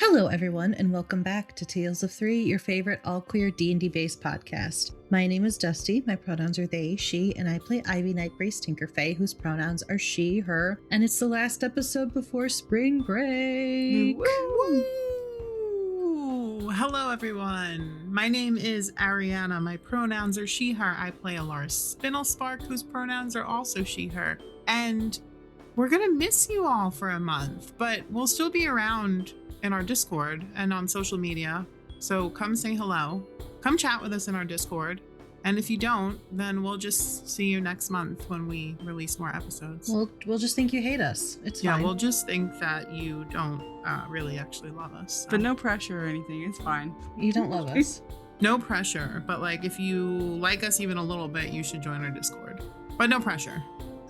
Hello everyone, and welcome back to Tales of Three, your favorite all-queer D&D based podcast. My name is Dusty, my pronouns are they, she, and I play Ivy Nightbrace Tinkerfey, whose pronouns are she, her, and it's the last episode before spring break. Woo! Hello everyone, my name is Ariana, my pronouns are she, her. I play Alaris Spinelspark, whose pronouns are also she, her, and we're gonna miss you all for a month, but we'll still be around in our Discord and on social media. So come say hello. Come chat with us in our Discord. And if you don't, then we'll just see you next month when we release more episodes. We'll just think you hate us. It's fine. Yeah, we'll just think that you don't really actually love us. So. But no pressure or anything. It's fine. You don't love us. No pressure. But like, if you like us even a little bit, you should join our Discord. But no pressure.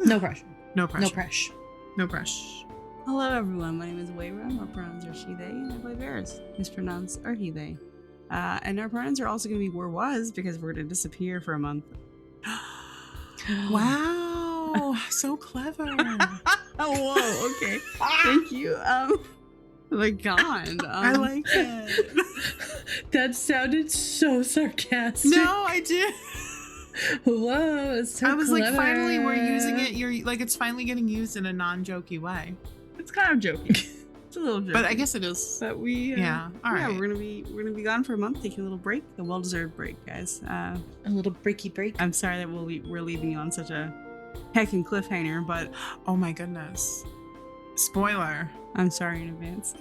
No pressure. No pressure. No pressure. No pressure. Hello everyone, my name is Wayra, my pronouns are she, they, and I play Varys. His pronouns are he, they. And our pronouns are also going to be were, was, because we're going to disappear for a month. Wow, so clever. Oh, whoa, okay. Thank you. My God. I like it. That sounded so sarcastic. No, I did. Whoa, it's so I was clever. like, finally, we're using it. You're like, it's finally getting used in a non-jokey way. It's kind of joking. It's a little joking. But I guess it is. But we, yeah, all right. We're gonna be gone for a month, taking a little break, a well-deserved break, guys. A little breaky break. I'm sorry that we're leaving you on such a heckin' cliffhanger, but oh my goodness, spoiler! I'm sorry in advance.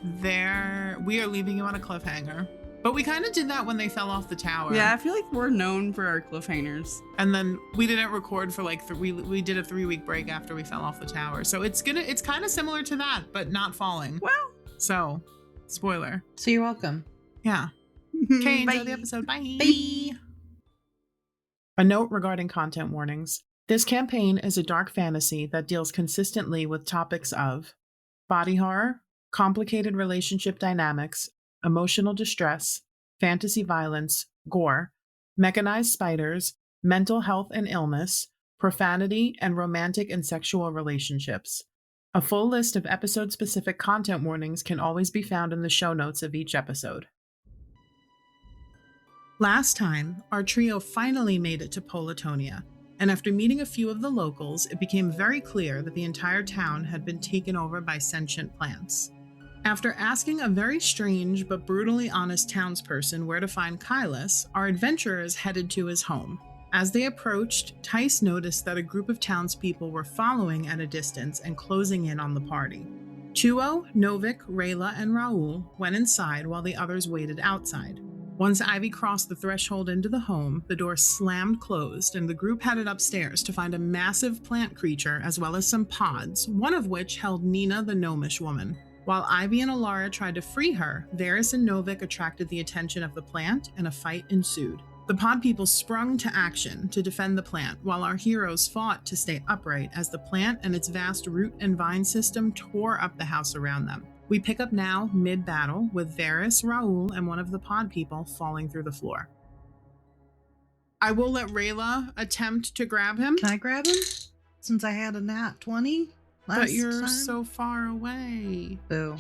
We are leaving you on a cliffhanger. But we kind of did that when they fell off the tower. Yeah, I feel like we're known for our cliffhangers. And then we didn't record for like we did a 3-week break after we fell off the tower. So it's kind of similar to that, but not falling. Well, so spoiler. So you're welcome. Yeah. Okay, enjoy the episode. Bye. Bye. A note regarding content warnings. This campaign is a dark fantasy that deals consistently with topics of body horror, complicated relationship dynamics, emotional distress, fantasy violence, gore, mechanized spiders, mental health and illness, profanity, and romantic and sexual relationships. A full list of episode-specific content warnings can always be found in the show notes of each episode. Last time, our trio finally made it to Poletonia, and after meeting a few of the locals, it became very clear that the entire town had been taken over by sentient plants. After asking a very strange but brutally honest townsperson where to find Kylus, our adventurers headed to his home. As they approached, Tice noticed that a group of townspeople were following at a distance and closing in on the party. Chuo, Novik, Rayla, and Raul went inside while the others waited outside. Once Ivy crossed the threshold into the home, the door slammed closed and the group headed upstairs to find a massive plant creature as well as some pods, one of which held Nina the gnomish woman. While Ivy and Alara tried to free her, Varys and Novik attracted the attention of the plant, and a fight ensued. The pod people sprung to action to defend the plant, while our heroes fought to stay upright as the plant and its vast root and vine system tore up the house around them. We pick up now mid-battle with Varys, Raul, and one of the pod people falling through the floor. I will let Rayla attempt to grab him. Can I grab him? Since I had a nat 20? But you're so far away. Boo.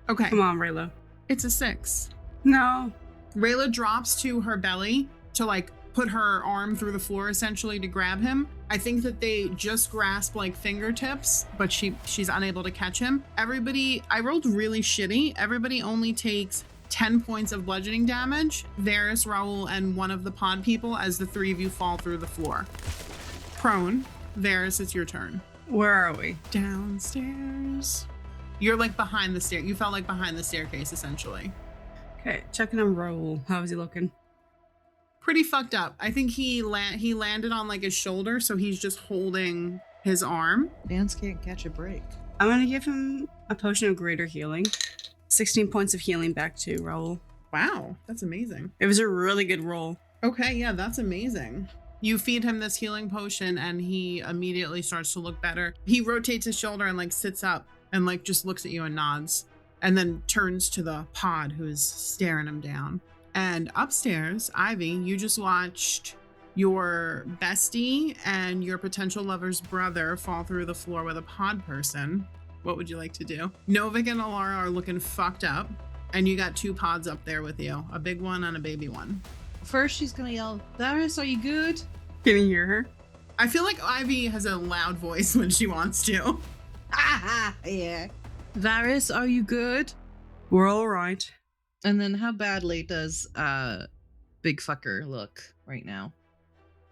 Okay. Come on, Rayla. It's a 6. No. Rayla drops to her belly to like put her arm through the floor essentially to grab him. I think that they just grasp like fingertips, but she's unable to catch him. Everybody, I rolled really shitty. Everybody only takes 10 points of bludgeoning damage. Varys, Raul, and one of the pod people as the 3 of you fall through the floor. Prone. Varys, it's your turn. Where are we? Downstairs. You're like behind the stair. You felt like behind the staircase, essentially. Okay, checking on Raul. How is he looking? Pretty fucked up. I think he landed on like his shoulder, so he's just holding his arm. Dance can't catch a break. I'm gonna give him a potion of greater healing. 16 points of healing back to Raul. Wow, that's amazing. It was a really good roll. Okay, yeah, that's amazing. You feed him this healing potion and he immediately starts to look better. He rotates his shoulder and like sits up and like just looks at you and nods, and then turns to the pod who's staring him down. And upstairs, Ivy, you just watched your bestie and your potential lover's brother fall through the floor with a pod person. What would you like to do? Novik and Alara are looking fucked up, and you got 2 pods up there with you, a big one and a baby one. First, she's gonna yell, Varys, are you good? Can you hear her? I feel like Ivy has a loud voice when she wants to. Yeah. Varys, are you good? We're all right. And then how badly does Big Fucker look right now?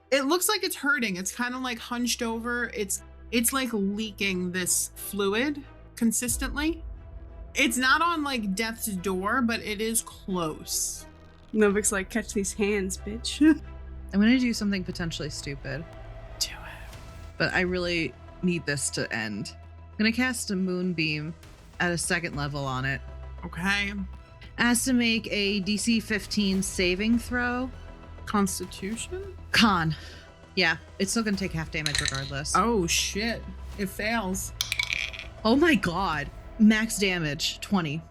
It looks like it's hurting. It's kind of like hunched over. It's like leaking this fluid consistently. It's not on like death's door, but it is close. Novik's like, catch these hands, bitch. I'm gonna do something potentially stupid. Do it. But I really need this to end. I'm gonna cast a moonbeam at a 2nd level on it. Okay. Has to make a DC 15 saving throw. Constitution? Con. Yeah, it's still gonna take half damage regardless. Oh shit. It fails. Oh my god. Max damage, 20.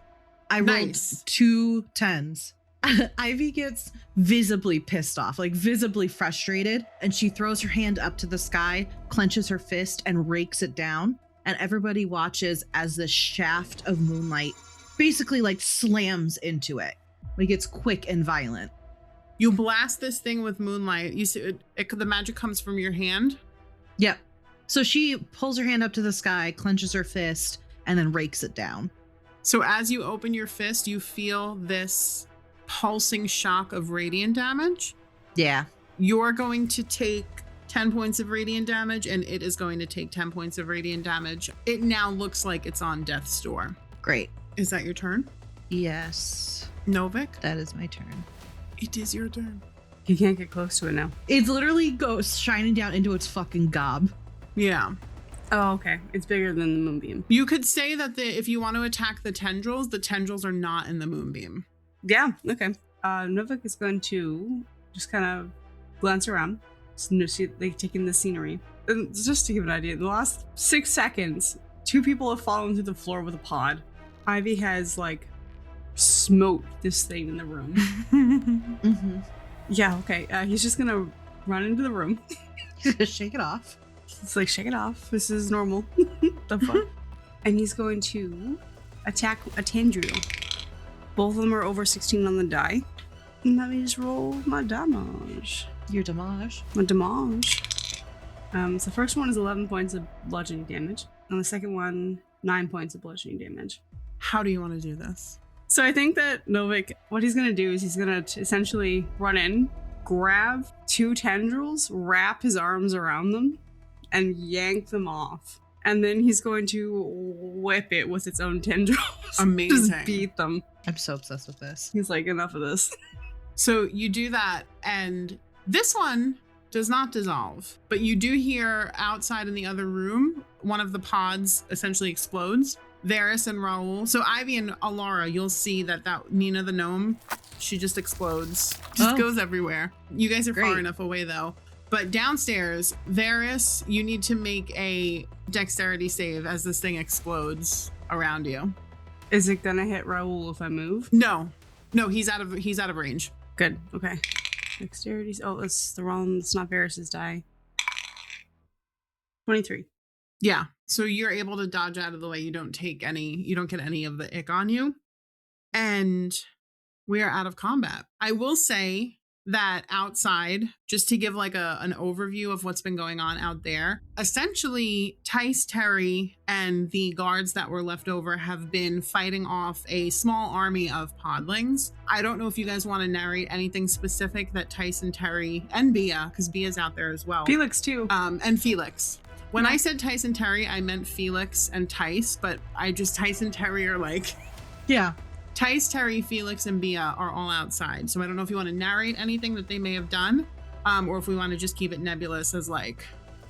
I rolled 2 10s. Ivy gets visibly pissed off, like visibly frustrated, and she throws her hand up to the sky, clenches her fist, and rakes it down. And everybody watches as the shaft of moonlight basically like slams into it. Like it's quick and violent. You blast this thing with moonlight. You see, the magic comes from your hand? Yep. So she pulls her hand up to the sky, clenches her fist, and then rakes it down. So as you open your fist, you feel this pulsing shock of radiant damage. Yeah. You're going to take 10 points of radiant damage, and it is going to take 10 points of radiant damage. It now looks like it's on death's door. Great. Is that your turn? Yes. Novik? That is my turn. It is your turn. You can't get close to it now. It's literally goes shining down into its fucking gob. Yeah. Oh, okay. It's bigger than the moonbeam. You could say that if you want to attack the tendrils are not in the moonbeam. Yeah, okay. Novik is going to just kind of glance around, like taking the scenery. And just to give an idea, in the last 6 seconds, 2 people have fallen through the floor with a pod. Ivy has like smoked this thing in the room. Mm-hmm. Yeah, okay. He's just gonna run into the room. He's gonna shake it off. It's like, shake it off. This is normal. The fuck? And he's going to attack a tendril. Both of them are over 16 on the die. And let me just roll my damage. Your damage. My damage. So the first one is 11 points of bludgeoning damage. And the second one, 9 points of bludgeoning damage. How do you want to do this? So I think that Novik, what he's going to do is he's going to essentially run in, grab 2 tendrils, wrap his arms around them, and yank them off. And then he's going to whip it with its own tendrils. Amazing. Just beat them. I'm so obsessed with this. He's like, enough of this. So you do that, and this one does not dissolve, but you do hear outside in the other room, one of the pods essentially explodes. Varys and Raoul. So Ivy and Alara, you'll see that Nina the gnome, she just explodes. Just goes everywhere. You guys are far enough away though. But downstairs, Varys, you need to make a dexterity save as this thing explodes around you. Is it gonna hit Raoul if I move? No, he's out of range. Good. Okay. Dexterity. Oh, it's the wrong. It's not Varys's die. 23. Yeah. So you're able to dodge out of the way. You don't get any of the ick on you. And we are out of combat. I will say that outside, just to give like an overview of what's been going on out there, essentially Tice, Terry, and the guards that were left over have been fighting off a small army of podlings. I don't know if you guys want to narrate anything specific that Tice and Terry and Bia, because Bia's out there as well. Felix too. And Felix. When I said Tice and Terry, I meant Felix and Tice, but Tice and Terry are like... Yeah. Tice, Terry, Felix, and Bia are all outside. So I don't know if you want to narrate anything that they may have done, or if we want to just keep it nebulous as like,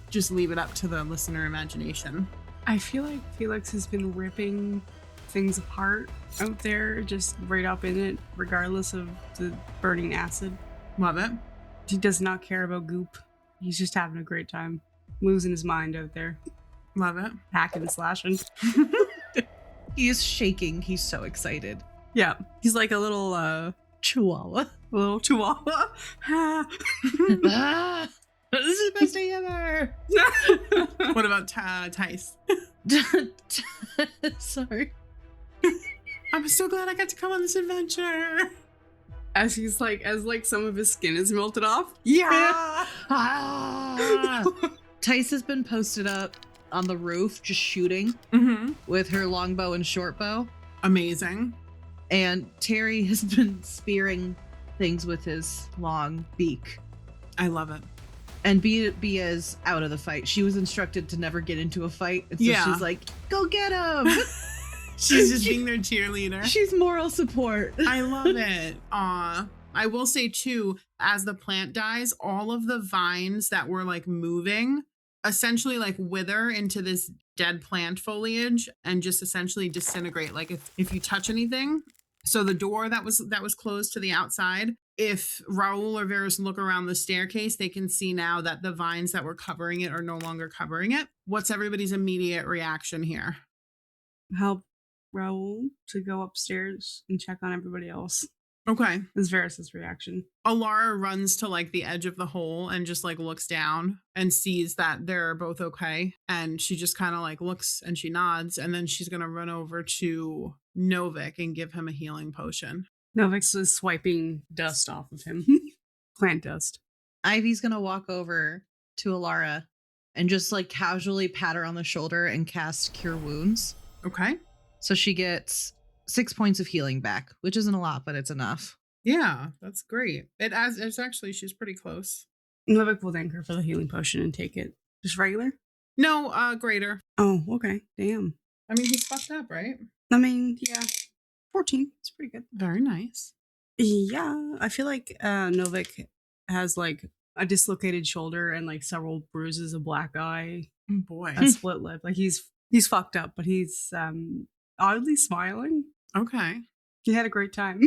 just leave it up to the listener imagination. I feel like Felix has been ripping things apart out there, just right up in it, regardless of the burning acid. Love it. He does not care about goop. He's just having a great time. Losing his mind out there. Love it. Hacking and slashing. He is shaking. He's so excited. Yeah. He's like a little chihuahua. A little chihuahua. This is the best day ever. What about Tice? Sorry. I'm so glad I got to come on this adventure. As he's like, some of his skin is melted off. Yeah. Tice has been posted up on the roof, just shooting with her longbow and shortbow. Amazing. And Terry has been spearing things with his long beak. I love it. And Bia's out of the fight. She was instructed to never get into a fight. And so she's like, go get him. She's just being their cheerleader. She's moral support. I love it. Aw. I will say too, as the plant dies, all of the vines that were like moving essentially like wither into this dead plant foliage and just essentially disintegrate. Like if you touch anything. So the door that was closed to the outside, if Raul or Varys look around the staircase, they can see now that the vines that were covering it are no longer covering it. What's everybody's immediate reaction here? Help Raul to go upstairs and check on everybody else. Okay. Is Varys' reaction. Alara runs to like the edge of the hole and just like looks down and sees that they're both okay. And she just kind of like looks and she nods. And then she's going to run over to Novik and give him a healing potion. Novik is swiping dust off of him. Plant dust. Ivy's going to walk over to Alara and just like casually pat her on the shoulder and cast Cure Wounds. Okay. So she gets 6 points of healing back, which isn't a lot, but it's enough. Yeah, that's great. It's actually, she's pretty close. Novik will thank her for the healing potion and take it. Just regular? No, greater. Oh, okay. Damn. I mean, he's fucked up, right? I mean, yeah. 14. It's pretty good. Very nice. Yeah. I feel like Novik has like a dislocated shoulder and like several bruises, a black eye, Boy. a split lip. Like he's fucked up, but he's oddly smiling. Okay. He had a great time.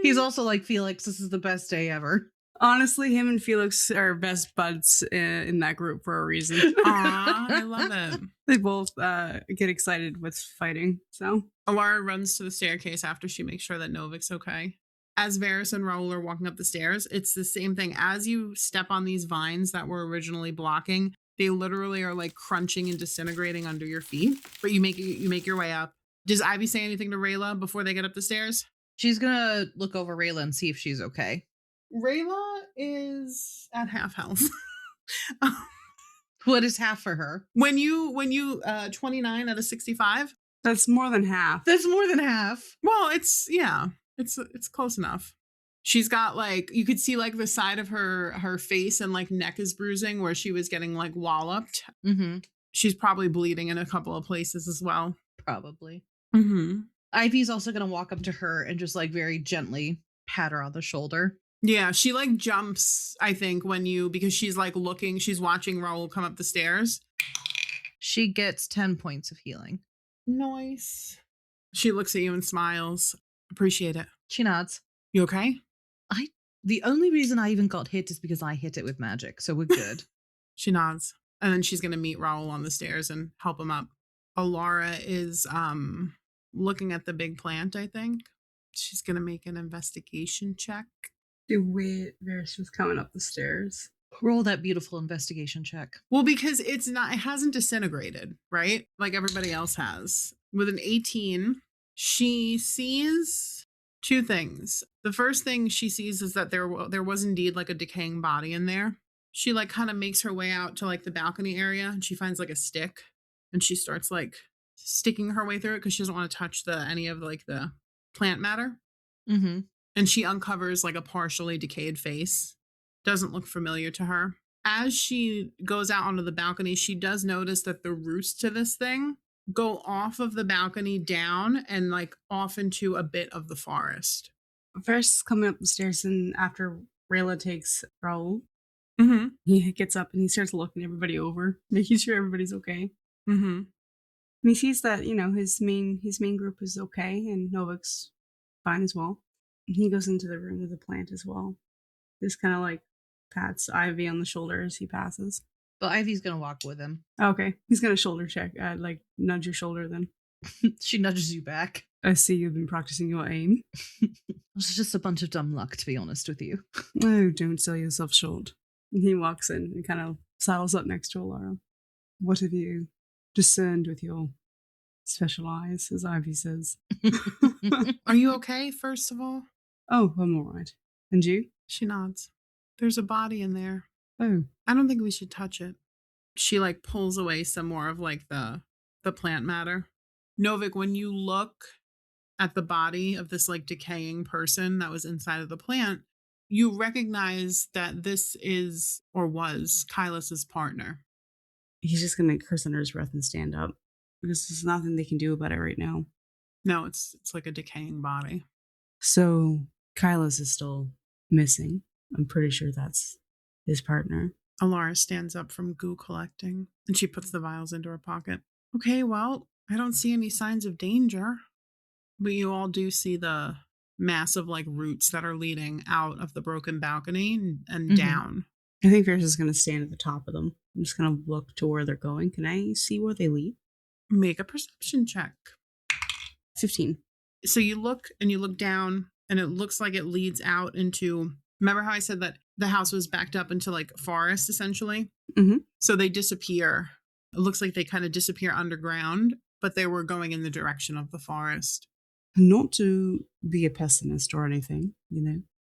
He's also like, Felix, this is the best day ever. Honestly, him and Felix are best buds in that group for a reason. Aw, I love it. They both get excited with fighting. So Alara runs to the staircase after she makes sure that Novik's okay. As Varys and Raul are walking up the stairs, it's the same thing. As you step on these vines that were originally blocking, they literally are like crunching and disintegrating under your feet. But you make your way up. Does Ivy say anything to Rayla before they get up the stairs? She's gonna look over Rayla and see if she's okay. Rayla is at half health. What is half for her? When you 29 out of 65? that's more than half. That's more than half. Well, it's close enough. She's got like, you could see like the side of her face and like neck is bruising where she was getting like walloped. Mm-hmm. She's probably bleeding in a couple of places as well. Probably. Mm-hmm. Ivy's also gonna walk up to her and just like very gently pat her on the shoulder. Yeah, she like jumps, I think, because she's like she's watching Raul come up the stairs. She gets 10 points of healing. Nice. She looks at you and smiles. Appreciate it. She nods. You okay? The only reason I even got hit is because I hit it with magic, so we're good. She nods. And then she's going to meet Raul on the stairs and help him up. Alara is looking at the big plant, I think. She's going to make an investigation check. The way Varys was coming up the stairs. Roll that beautiful investigation check. Well, because it hasn't disintegrated, right? Like everybody else has. With an 18, she sees two things. The first thing she sees is that there was indeed like a decaying body in there. She like kind of makes her way out to like the balcony area and she finds like a stick and she starts like sticking her way through it because she doesn't want to touch any of like the plant matter. Mm-hmm. And she uncovers like a partially decayed face. Doesn't look familiar to her. As she goes out onto the balcony, she does notice that the roots to this thing go off of the balcony down and like off into a bit of the forest. Varys is coming up the stairs, and after Rayla takes Raul, Mm-hmm. he gets up and he starts looking everybody over, making sure everybody's okay. Mm-hmm. And he sees that, his main group is okay and Novik's fine as well. And he goes into the room with the plant as well. Just kind of like pats Ivy on the shoulder as he passes. But Ivy's gonna walk with him. Okay. He's gonna shoulder check. Like nudge your shoulder then. She nudges you back. I see you've been practicing your aim. It's just a bunch of dumb luck, to be honest with you. Oh, don't sell yourself short. And he walks in and kind of saddles up next to Alara. What have you discerned with your special eyes, as Ivy says. Are you okay, first of all? Oh, I'm all right. And you? She nods. There's a body in there. Oh. I don't think we should touch it. She like pulls away some more of like the plant matter. Novik, when you look at the body of this like decaying person that was inside of the plant, you recognize that this is or was Kylas's partner. He's just going to curse under his breath and stand up because there's nothing they can do about it right now. No, it's like a decaying body. So Kylas is still missing. I'm pretty sure that's his partner. Alara stands up from goo collecting and she puts the vials into her pocket. Okay, well, I don't see any signs of danger, but you all do see the massive like roots that are leading out of the broken balcony and down. I think Ferris is going to stand at the top of them. I'm just going to look to where they're going. Can I see where they lead? Make a perception check. 15. So you look down and it looks like it leads out into, remember how I said that the house was backed up into like forest essentially? Mm-hmm. So they disappear. It looks like they kind of disappear underground, but they were going in the direction of the forest. Not to be a pessimist or anything,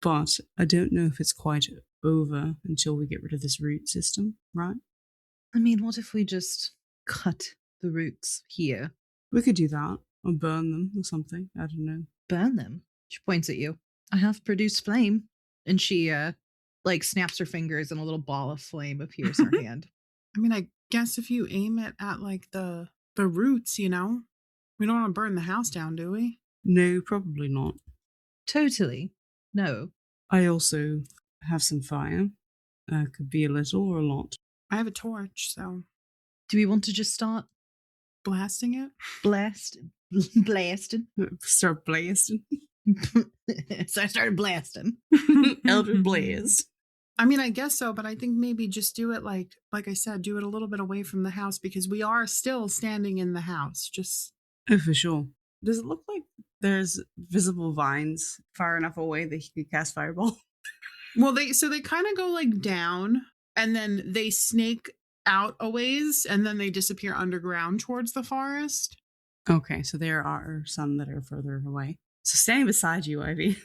but I don't know if it's quite over until we get rid of this root system, right? I mean, what if we just cut the roots here? We could do that, or burn them or something. I don't know. Burn them? She points at you. I have produced flame. And she, like, snaps her fingers and a little ball of flame appears in her hand. I mean, I guess if you aim it at, like, the roots, We don't want to burn the house down, do we? No, probably not. Totally. No. I also have some fire. Could be a little or a lot. I have a torch, so... Do we want to just start? Blasting it? Blasting. Start blasting. So I started blasting. Elder Blaze. I mean, I guess so, but I think maybe just do it like I said, do it a little bit away from the house because we are still standing in the house. Just... Oh, for sure. Does it look like there's visible vines far enough away that he could cast fireball? Well, they kind of go like down and then they snake out a ways and then they disappear underground towards the forest. Okay, so there are some that are further away. So standing beside you, Ivy,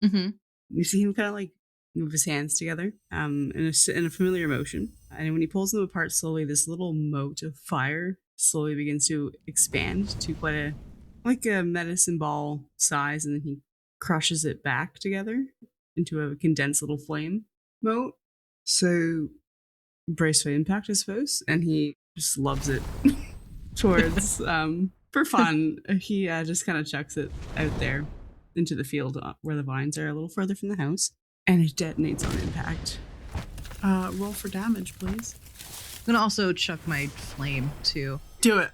you see him kind of like move his hands together in a familiar motion. And when he pulls them apart slowly, this little mote of fire slowly begins to expand to quite a medicine ball size, and then he crushes it back together into a condensed little flame mote. So brace for impact, I suppose, and he just loves it towards for fun. He just kind of chucks it out there into the field where the vines are a little further from the house, and it detonates on impact. Roll for damage, please. I'm gonna also chuck my flame too. Do it.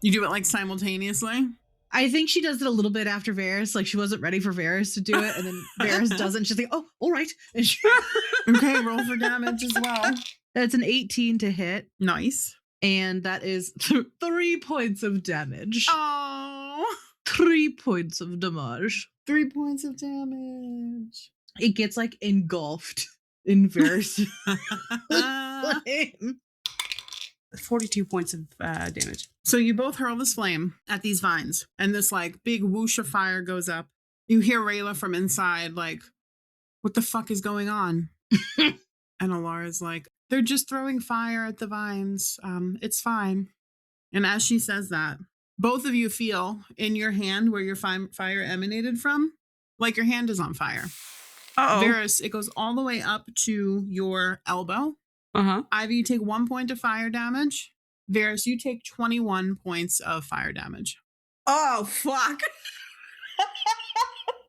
You do it like simultaneously? I think she does it a little bit after Varys. Like she wasn't ready for Varys to do it, and then Varys doesn't. She's like, "Oh, all right." And okay, roll for damage as well. That's an 18 to hit. Nice. And that is 3 points of damage. Oh, 3 points of damage. 3 points of damage. It gets like engulfed in Varys' flame. 42 points of damage. So you both hurl this flame at these vines, and this like big whoosh of fire goes up. You hear Rayla from inside, like, "What the fuck is going on?" And Alara's like, "They're just throwing fire at the vines. It's fine." And as she says that, both of you feel in your hand where your fire emanated from, like your hand is on fire. Uh-oh. Varys, it goes all the way up to your elbow. Uh-huh. Ivy, you take 1 point of fire damage. Varys, you take 21 points of fire damage. Oh, fuck.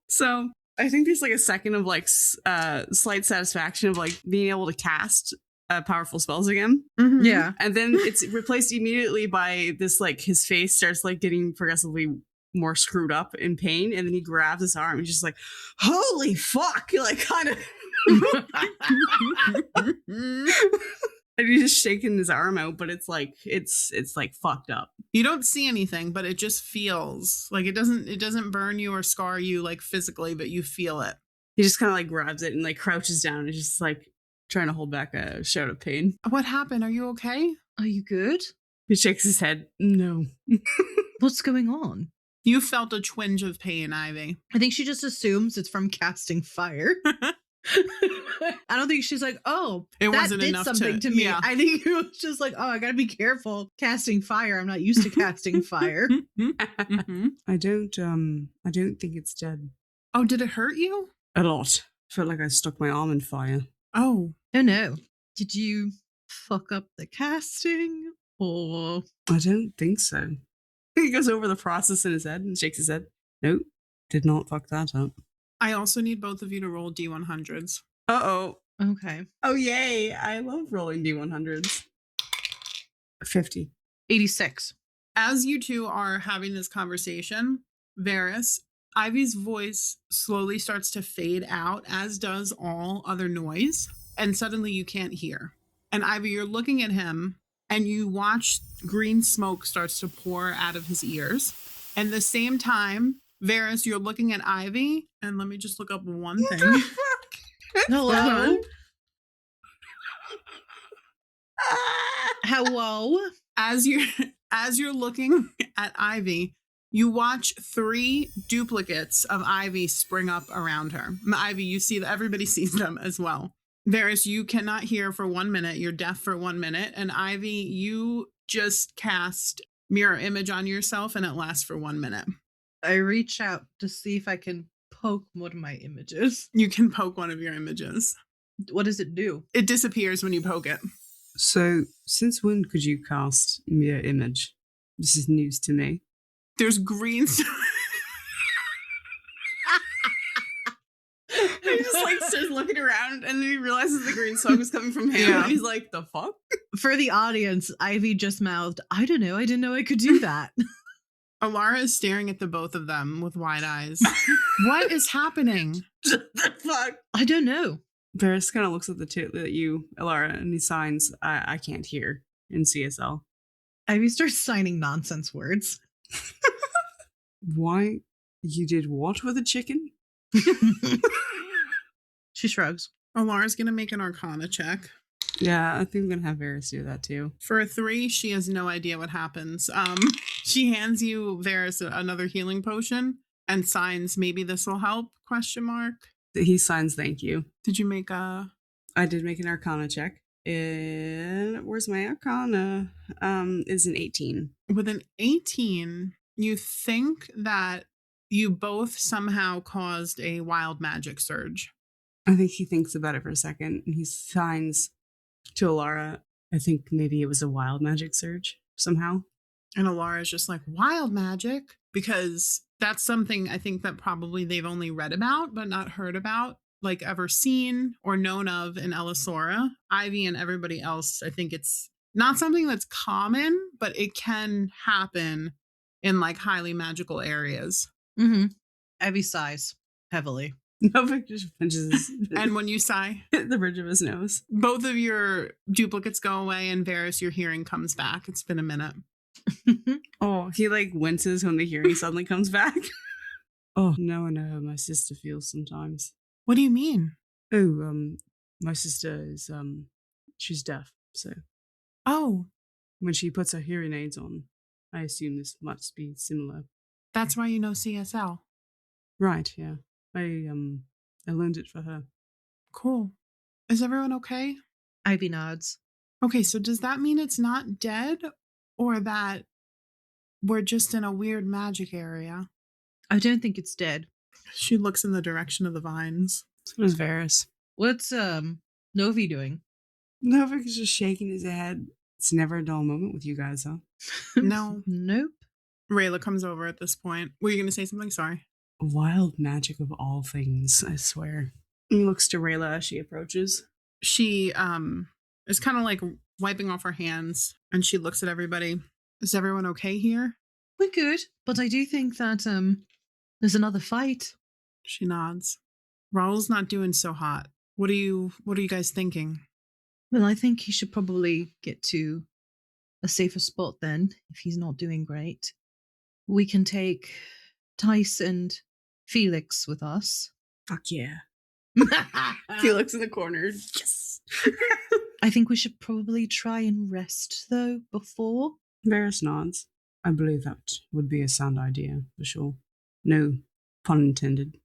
So I think there's like a second of like slight satisfaction of like being able to cast powerful spells again. Mm-hmm. Yeah. And then it's replaced immediately by this, like his face starts like getting progressively more screwed up in pain. And then he grabs his arm and just like, holy fuck. Like kind of. And he's just shaking his arm out, but it's like fucked up. You don't see anything, but it just feels like it doesn't burn you or scar you like physically, but you feel it. He just kind of like grabs it and like crouches down and just like trying to hold back a shout of pain. What happened? Are you okay? Are you good? He shakes his head. No. What's going on? You felt a twinge of pain, Ivy. I think she just assumes it's from casting fire. I don't think she's like, oh, It that wasn't did enough something to- to me. yeah. I think it was just like, oh, I gotta be careful casting fire. I'm not used to casting fire. Mhm. I don't think it's dead. Oh, did it hurt you? A lot. Felt like I stuck my arm in fire. Oh, Oh no. Did you fuck up the casting? Or I don't think so. He goes over the process in his head and shakes his head. Nope. Did not fuck that up. I also need both of you to roll D100s. Uh-oh. okay. Oh, yay. I love rolling D100s. 50. 86. As you two are having this conversation, Varys, Ivy's voice slowly starts to fade out, as does all other noise, and suddenly you can't hear. And Ivy, you're looking at him, and you watch green smoke starts to pour out of his ears. And the same time, Varys, you're looking at Ivy, and let me just look up one thing. Hello? Hello? As you're looking at Ivy, you watch 3 duplicates of Ivy spring up around her. Ivy, you see that everybody sees them as well. Varys, you cannot hear for 1 minute. You're deaf for 1 minute. And Ivy, you just cast mirror image on yourself, and it lasts for 1 minute. I reach out to see if I can poke one of my images. You can poke one of your images. What does it do? It disappears when you poke it. So, since when could you cast mirror image? This is news to me. There's green. He just like starts looking around and then he realizes the green smoke is coming from him. Yeah. And he's like, the fuck? For the audience, Ivy just mouthed, I don't know. I didn't know I could do that. Alara is staring at the both of them with wide eyes. What is happening? The fuck? I don't know. Varys kind of looks at the two at you, Alara, and he signs, I can't hear in CSL. Ivy starts signing nonsense words. Why? You did what with a chicken? She shrugs. Alara's going to make an Arcana check. Yeah, I think I'm going to have Varys do that too. For a 3, she has no idea what happens. She hands you, Varys, another healing potion and signs, maybe this will help, ? He signs thank you. Did you make a... I did make an Arcana check. And where's my Arcana? Is an 18. With an 18, you think that you both somehow caused a wild magic surge. I think he thinks about it for a second and he signs to Alara. I think maybe it was a wild magic surge somehow. And Alara's just like, wild magic? Because that's something I think that probably they've only read about, but not heard about, like ever seen or known of in Elisora. Ivy and everybody else, I think it's not something that's common, but it can happen in like highly magical areas. Mm-hmm. Ivy sighs heavily. Novik just pinches And when you sigh, the bridge of his nose. both of your duplicates go away, and Varys, your hearing comes back. It's been a minute. Oh, he like winces when the hearing suddenly comes back. Oh, now I know how my sister feels sometimes. What do you mean? Oh, my sister is she's deaf, so Oh, when she puts her hearing aids on, I assume this must be similar. that's why you know CSL. Right, yeah. I learned it for her. Cool. Is everyone okay? Ivy nods. Okay, so does that mean it's not dead, or that we're just in a weird magic area? I don't think it's dead. She looks in the direction of the vines. So does Varys. What's Novi doing? Novik is just shaking his head. It's never a dull moment with you guys, huh? No. Nope. Rayla comes over at this point. Were you going to say something? Sorry. Wild magic of all things, I swear. He looks to Rayla as she approaches. She is kind of like wiping off her hands, and she looks at everybody. Is everyone okay here? We're good, but I do think that there's another fight. She nods. Raul's not doing so hot. What are you guys thinking? Well, I think he should probably get to a safer spot then, if he's not doing great. We can take Tice and Felix with us. Fuck yeah. Felix in the corner. Yes. I think we should probably try and rest, though, before. Varys nods. I believe that would be a sound idea, for sure. No pun intended.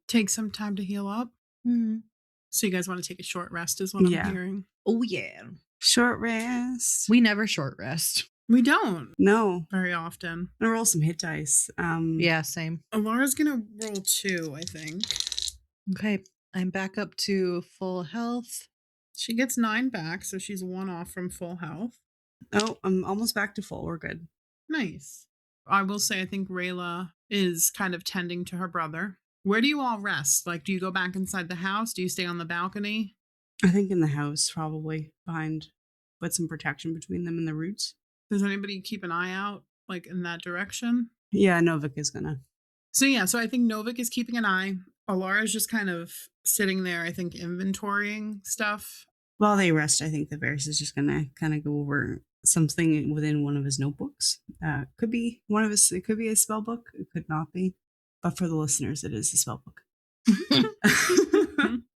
Take some time to heal up. Mhm. So you guys want to take a short rest is what Yeah. I'm hearing. Oh, yeah. Short rest. We never short rest. We don't No. very often. I'm gonna roll some hit dice. Yeah, same. Alara's gonna roll 2, I think. Okay. I'm back up to full health. She gets 9 back, so she's 1 off from full health. Oh, I'm almost back to full. We're good. Nice. I will say I think Rayla is kind of tending to her brother. Where do you all rest? Like, do you go back inside the house? Do you stay on the balcony? I think in the house, probably behind, put some protection between them and the roots. Does anybody keep an eye out, like, in that direction? Yeah, Novik is gonna. So I think Novik is keeping an eye. Alara's just kind of sitting there, I think, inventorying stuff. While they rest, I think the Varys is just gonna kind of go over something within one of his notebooks. Could be one of his. It could be a spell book. It could not be. But for the listeners, it is a spell book.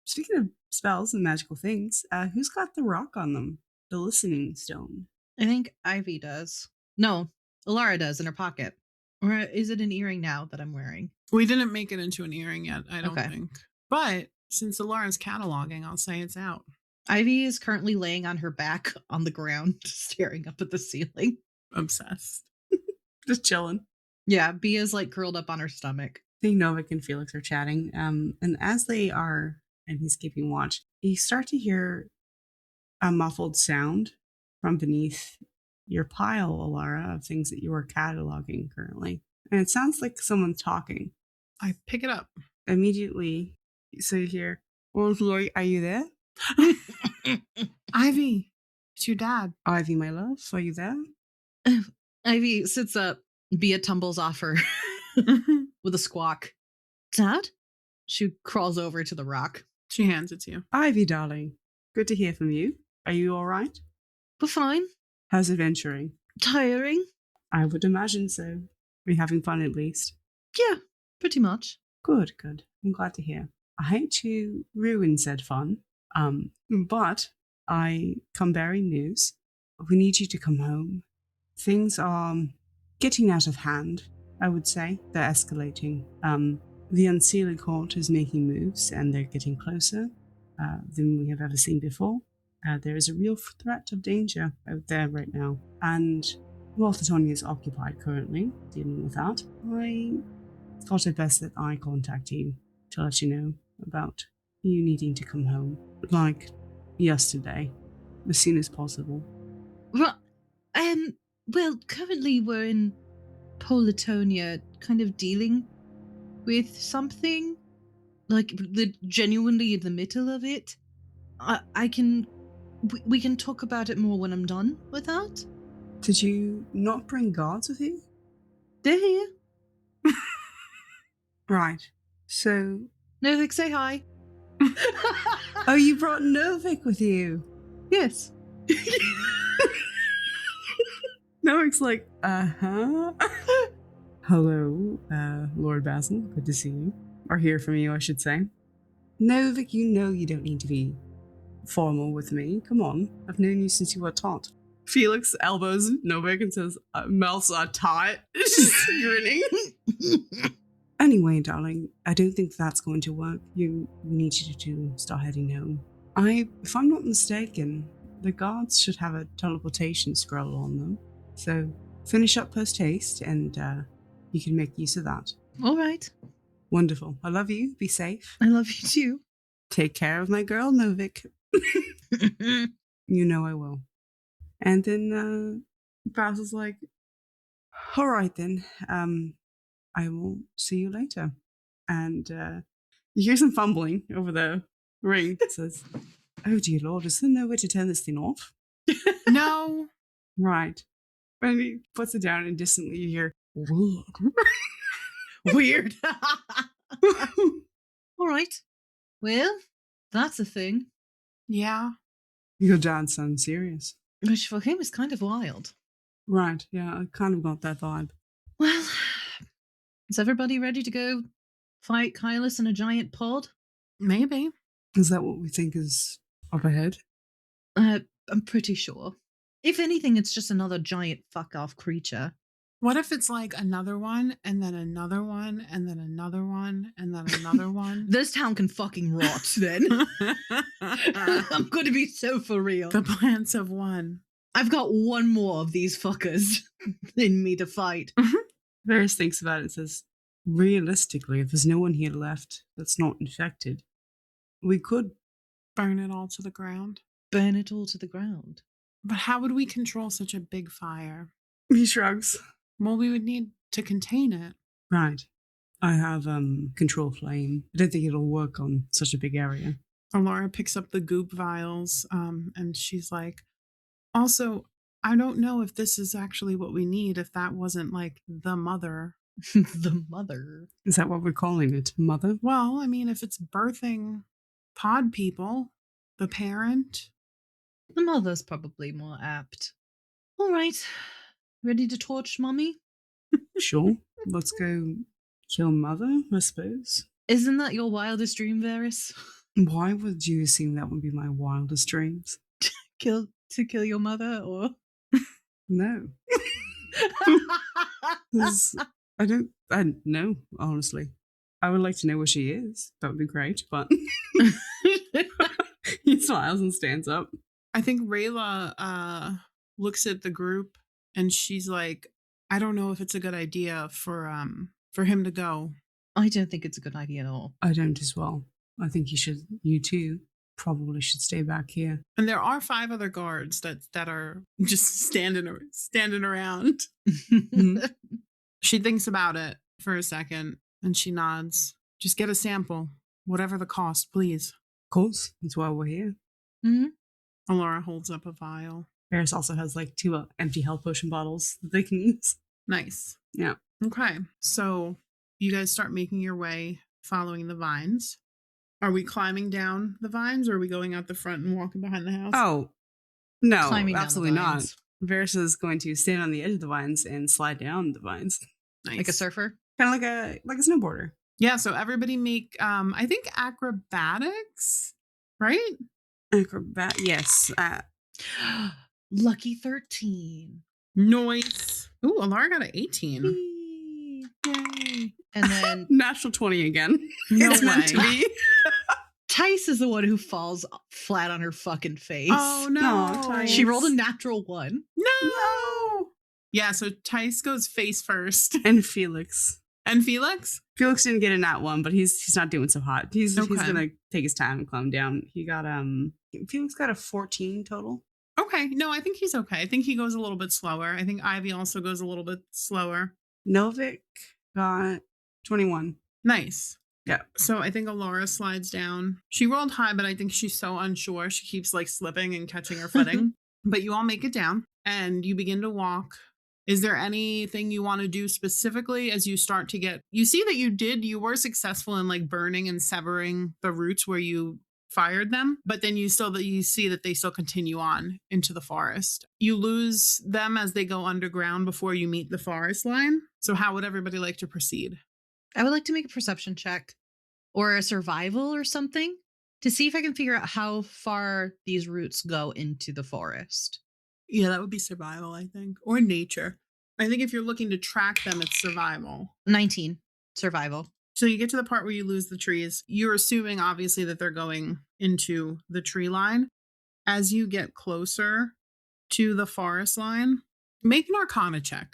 Speaking of spells and magical things, who's got the rock on them? The listening stone. I think Ivy does. No, Alara does in her pocket. Or is it an earring now that I'm wearing? We didn't make it into an earring yet, I don't Okay. think. But since Alara's cataloging, I'll say it's out. Ivy is currently laying on her back on the ground, staring up at the ceiling. Obsessed. Just chilling. Yeah, Bia's like curled up on her stomach. I think Novik and Felix are chatting. And as they are, and he's keeping watch, you start to hear a muffled sound from beneath your pile, Alara, of things that you are cataloging currently. And it sounds like someone's talking. I pick it up. Immediately, so you hear, "Oh, Lord, are you there? Ivy, it's your dad. Ivy, my love, are you there?" Ivy sits up. Bia tumbles off her with a squawk. Dad? She crawls over to the rock. She hands it to you. Ivy, darling, good to hear from you. Are you all right? We're fine. How's adventuring? Tiring? I would imagine so. Are you having fun at least? Yeah, pretty much. Good. I'm glad to hear. I hate to ruin said fun, but I come bearing news. We need you to come home. Things are getting out of hand, I would say. They're escalating. The Unsealing Court is making moves, and they're getting closer than we have ever seen before. There is a real threat of danger out there right now, and Poletonia is occupied currently dealing with that. I thought it best that I contact you to let you know about you needing to come home, like yesterday, as soon as possible. Well, currently we're in Poletonia, kind of dealing with something, like genuinely in the middle of it. We can talk about it more when I'm done with that. Did you not bring guards with you? They're here. Right. So. Novik, say hi. Oh, you brought Novik with you? Yes. Novik's like, Hello, Lord Basil. Good to see you. Or hear from you, I should say. Novik, you know you don't need to be formal with me. Come on. I've known you since you were tot. Felix elbows Novik and says, mouths are tight. Just grinning. Anyway, darling, I don't think that's going to work. We need you to start heading home. If I'm not mistaken, the guards should have a teleportation scroll on them. So finish up post-haste and you can make use of that. All right. Wonderful. I love you. Be safe. I love you too. Take care of my girl, Novik. You know I will. And then Basil's like, all right then. I will see you later. And you hear some fumbling over the ring. It says, oh dear Lord, is there no way to turn this thing off? No. Right. And he puts it down and distantly you hear, weird. Weird. All right. Well, that's a thing. Yeah. Your dad sounds serious. Which for him is kind of wild. Right. Yeah, I kind of got that vibe. Well, is everybody ready to go fight Kylus in a giant pod? Maybe. Is that what we think is up ahead? I'm pretty sure. If anything, it's just another giant fuck off creature. What if it's like another one and then another one and then another one and then another one? This town can fucking rot then. I'm going to be so for real. The plants of one. I've got one more of these fuckers in me to fight. Varys thinks about it and says, realistically, if there's no one here left that's not infected, we could Burn it all to the ground. Burn it all to the ground. But how would we control such a big fire? He shrugs. Well, we would need to contain it. Right. I have control flame. I don't think it'll work on such a big area. Laura picks up the goop vials, and she's like, also, I don't know if this is actually what we need, if that wasn't like the mother. The mother. Is that what we're calling it? Mother? Well, I mean, if it's birthing pod people, the parent. The mother's probably more apt. All right. Ready to torch Mommy? Sure. Let's go kill Mother, I suppose. Isn't that your wildest dream, Varys? Why would you assume that would be my wildest dreams? To kill your mother, or? No. I don't know, honestly. I would like to know where she is. That would be great, but he smiles and stands up. I think Rayla looks at the group and she's like, I don't know if it's a good idea for him to go. I don't think it's a good idea at all. I don't as well. I think you two probably should stay back here. And there are 5 other guards that are just standing around. She thinks about it for a second and she nods. Just get a sample, whatever the cost, please. Of course, that's why we're here. Mm-hmm. Laura holds up a vial. Varys also has like 2 empty health potion bottles that they can use. Nice. Yeah. Okay. So you guys start making your way following the vines. Are we climbing down the vines or are we going out the front and walking behind the house? Oh, no, Climbing absolutely down the not. vines. Varys is going to stand on the edge of the vines and slide down the vines. Nice. Like a surfer? Kind of like a snowboarder. Yeah, so everybody make, I think acrobatics, right? Acrobat, yes. Lucky 13. Noise. Ooh, Alara got an 18. Yay. And then Natural 20 again. No It's meant to way. be. Tice is the one who falls flat on her fucking face. Oh, no. Aw, Tice. She rolled a natural 1. No. Yeah, so Tice goes face first. And Felix. And Felix? Felix didn't get in that one, but he's not doing so hot. He's Okay. gonna take his time and climb down. He got Felix got a 14 total. Okay. No, I think he's okay. I think he goes a little bit slower. I think Ivy also goes a little bit slower. Novik got 21. Nice. Yeah. So I think Alara slides down. She rolled high, but I think she's so unsure. She keeps like slipping and catching her footing. But you all make it down and you begin to walk. Is there anything you want to do specifically as you start to get, you see that you were successful in like burning and severing the roots where you fired them, but then you see that they still continue on into the forest. You lose them as they go underground before you meet the forest line. So how would everybody like to proceed? I would like to make a perception check or a survival or something to see if I can figure out how far these roots go into the forest. Yeah, that would be survival, I think. Or nature. I think if you're looking to track them, it's survival. 19. Survival. So you get to the part where you lose the trees. You're assuming, obviously, that they're going into the tree line. As you get closer to the forest line, make an Arcana check.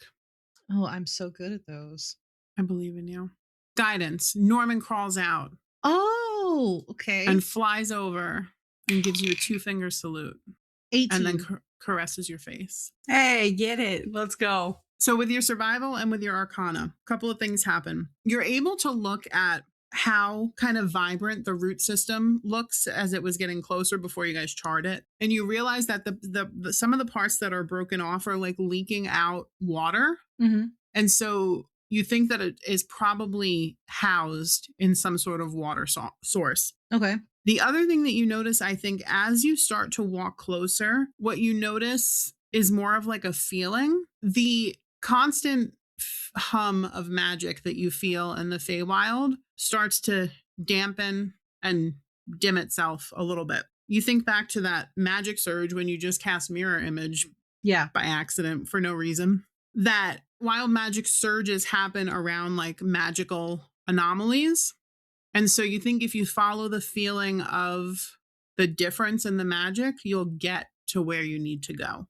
Oh, I'm so good at those. I believe in you. Guidance. Norman crawls out Oh, okay. and flies over and gives you a 2-finger salute 18. and then caresses your face. Hey, get it. Let's go. So with your survival and with your Arcana, a couple of things happen. You're able to look at how kind of vibrant the root system looks as it was getting closer before you guys chart it. And you realize that the some of the parts that are broken off are like leaking out water. Mm-hmm. And so you think that it is probably housed in some sort of water source. Okay. The other thing that you notice, I think, as you start to walk closer, what you notice is more of like a feeling. The constant hum of magic that you feel in the Feywild starts to dampen and dim itself a little bit. You think back to that magic surge when you just cast mirror image by accident for no reason. That wild magic surges happen around like magical anomalies. And so you think if you follow the feeling of the difference in the magic, you'll get to where you need to go.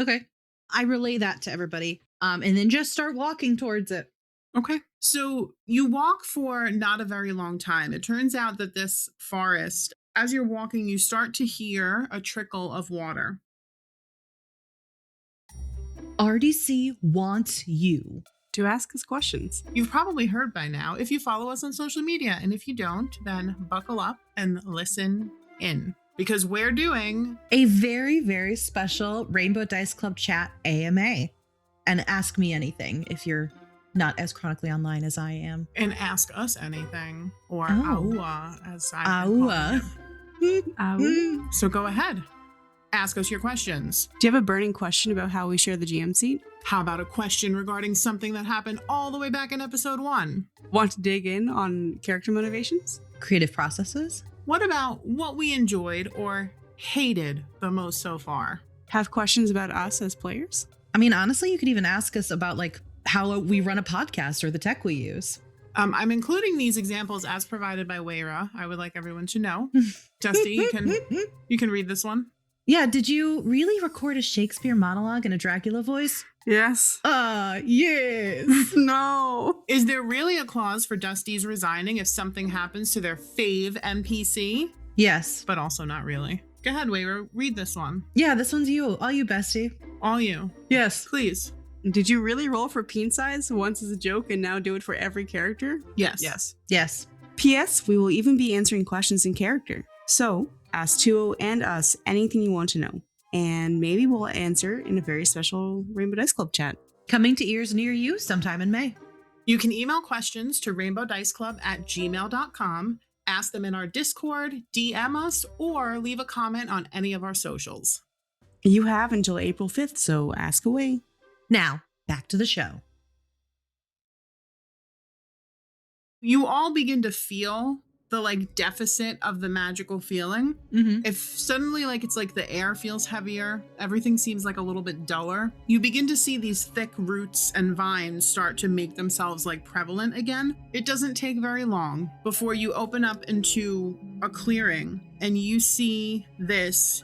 Okay. I relay that to everybody. And then just start walking towards it. Okay. So you walk for not a very long time. It turns out that this forest, as you're walking, you start to hear a trickle of water. RDC wants you to ask us questions. You've probably heard by now if you follow us on social media. And if you don't, then buckle up and listen in. Because we're doing a very, very special Rainbow Dice Club chat AMA. And ask me anything if you're not as chronically online as I am. And ask us anything. Or Aua, as I Aua. So go ahead. Ask us your questions. Do you have a burning question about how we share the GM seat? How about a question regarding something that happened all the way back in episode 1? Want to dig in on character motivations? Creative processes? What about what we enjoyed or hated the most so far? Have questions about us as players? I mean, honestly, you could even ask us about like how we run a podcast or the tech we use. I'm including these examples as provided by Rayla. I would like everyone to know. Dusty, you can read this one. Yeah, did you really record a Shakespeare monologue in a Dracula voice? Yes. Yes. No. Is there really a clause for Dusty's resigning if something happens to their fave NPC? Yes. But also not really. Go ahead, Wayra, read this one. Yeah, this one's you. All you, bestie. All you. Yes. Please. Did you really roll for peen size once as a joke and now do it for every character? Yes. Yes. Yes. P.S. We will even be answering questions in character. So, ask 2O and us anything you want to know. And maybe we'll answer in a very special Rainbow Dice Club chat. Coming to ears near you sometime in May. You can email questions to rainbowdiceclub@gmail.com, ask them in our Discord, DM us, or leave a comment on any of our socials. You have until April 5th, so ask away. Now, back to the show. You all begin to feel the like deficit of the magical feeling. Mm-hmm. If suddenly like it's like the air feels heavier, everything seems like a little bit duller, you begin to see these thick roots and vines start to make themselves like prevalent again. It doesn't take very long before you open up into a clearing and you see this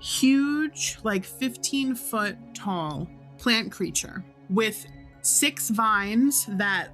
huge, like 15-foot tall plant creature with 6 vines that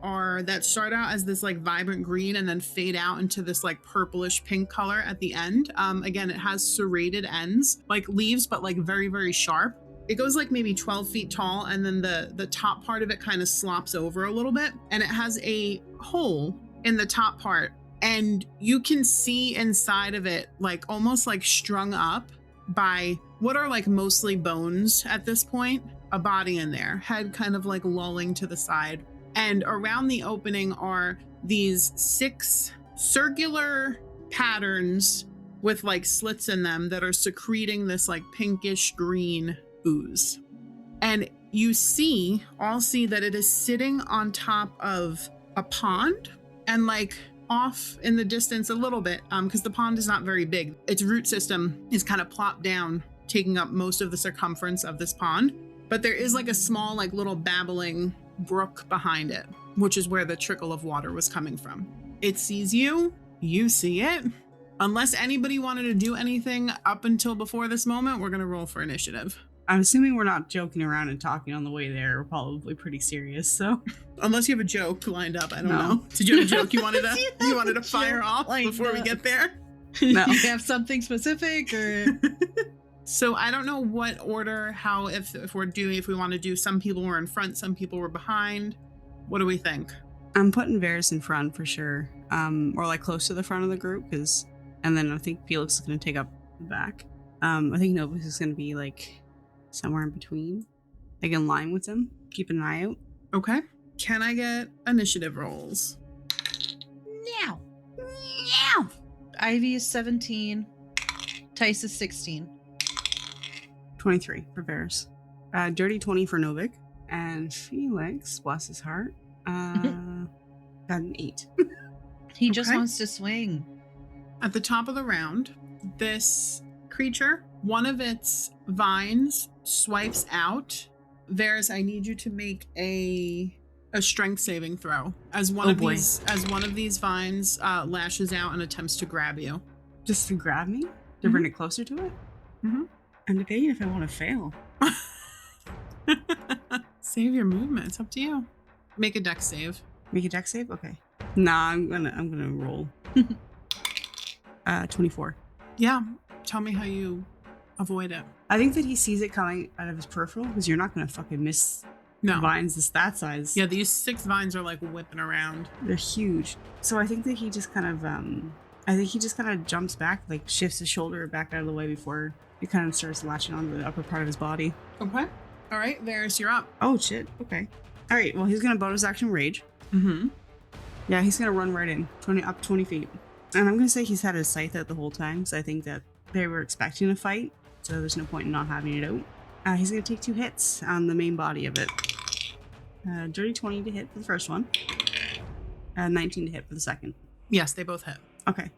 start out as this like vibrant green and then fade out into this like purplish pink color at the end. Again, it has serrated ends, like leaves, but like very, very sharp. It goes like maybe 12 feet tall, and then the top part of it kind of slops over a little bit, and it has a hole in the top part, and you can see inside of it like almost like strung up by what are like mostly bones at this point. A body in there, head kind of like lolling to the side. And around the opening are these 6 circular patterns with like slits in them that are secreting this like pinkish green ooze. And you all see that it is sitting on top of a pond and like off in the distance a little bit, because the pond is not very big. Its root system is kind of plopped down, taking up most of the circumference of this pond. But there is like a small, like little babbling brook behind it, which is where the trickle of water was coming from. It sees you, you see it. Unless anybody wanted to do anything up until before this moment, we're going to roll for initiative. I'm assuming we're not joking around and talking on the way there. We're probably pretty serious, so. Unless you have a joke lined up, I don't know. Did you have a joke you wanted to fire off before we get there? No. You have something specific or... So I don't know what order, how, if we want to do, some people were in front, some people were behind. What do we think? I'm putting Varys in front for sure. Or like close to the front of the group, and then I think Felix is going to take up the back. I think Novus is going to be like somewhere in between, like in line with them. Keep an eye out. Okay. Can I get initiative rolls? Now. Ivy is 17. Tice is 16. 23 for Varys. Dirty 20 for Novik. And Felix, bless his heart, got an 8. He just wants to swing. At the top of the round, this creature, one of its vines swipes out. Varys, I need you to make a strength saving throw as one of these vines lashes out and attempts to grab you. Just to grab me? To bring it closer to it? Mm-hmm. I'm debating if I want to fail. Save your movement. It's up to you. Make a dex save. Make a dex save? Okay. Nah, I'm gonna roll. 24. Yeah. Tell me how you avoid it. I think that he sees it coming out of his peripheral because you're not gonna fucking miss vines that size. Yeah, these 6 vines are like whipping around. They're huge. So I think that he just kind of jumps back, like shifts his shoulder back out of the way before it kind of starts latching onto the upper part of his body. Okay. All right, Varys, you're up. Oh shit. Okay. All right. Well, he's gonna bonus action rage. Mm-hmm. Yeah, he's gonna run right in, 20 feet, and I'm gonna say he's had his scythe out the whole time, so I think that they were expecting a fight, so there's no point in not having it out. He's gonna take 2 hits on the main body of it. Dirty 20 to hit for the first one, 19 to hit for the second. Yes, they both hit. Okay.